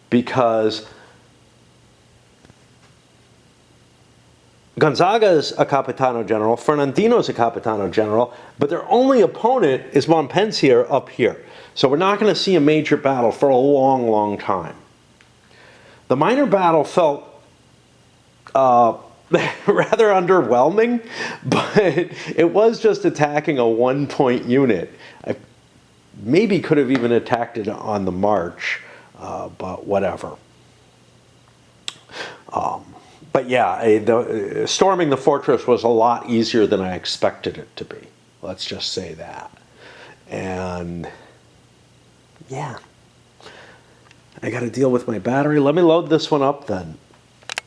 Because Gonzaga's a Capitano General, Fernandino's a Capitano General, but their only opponent is Montpensier up here. So we're not going to see a major battle for a long, long time. The minor battle felt rather underwhelming, but it was just attacking a 1-point unit. I maybe could have even attacked it on the march, but whatever. But yeah, storming the fortress was a lot easier than I expected it to be. Let's just say that. And yeah, I got to deal with my battery. Let me load this one up then.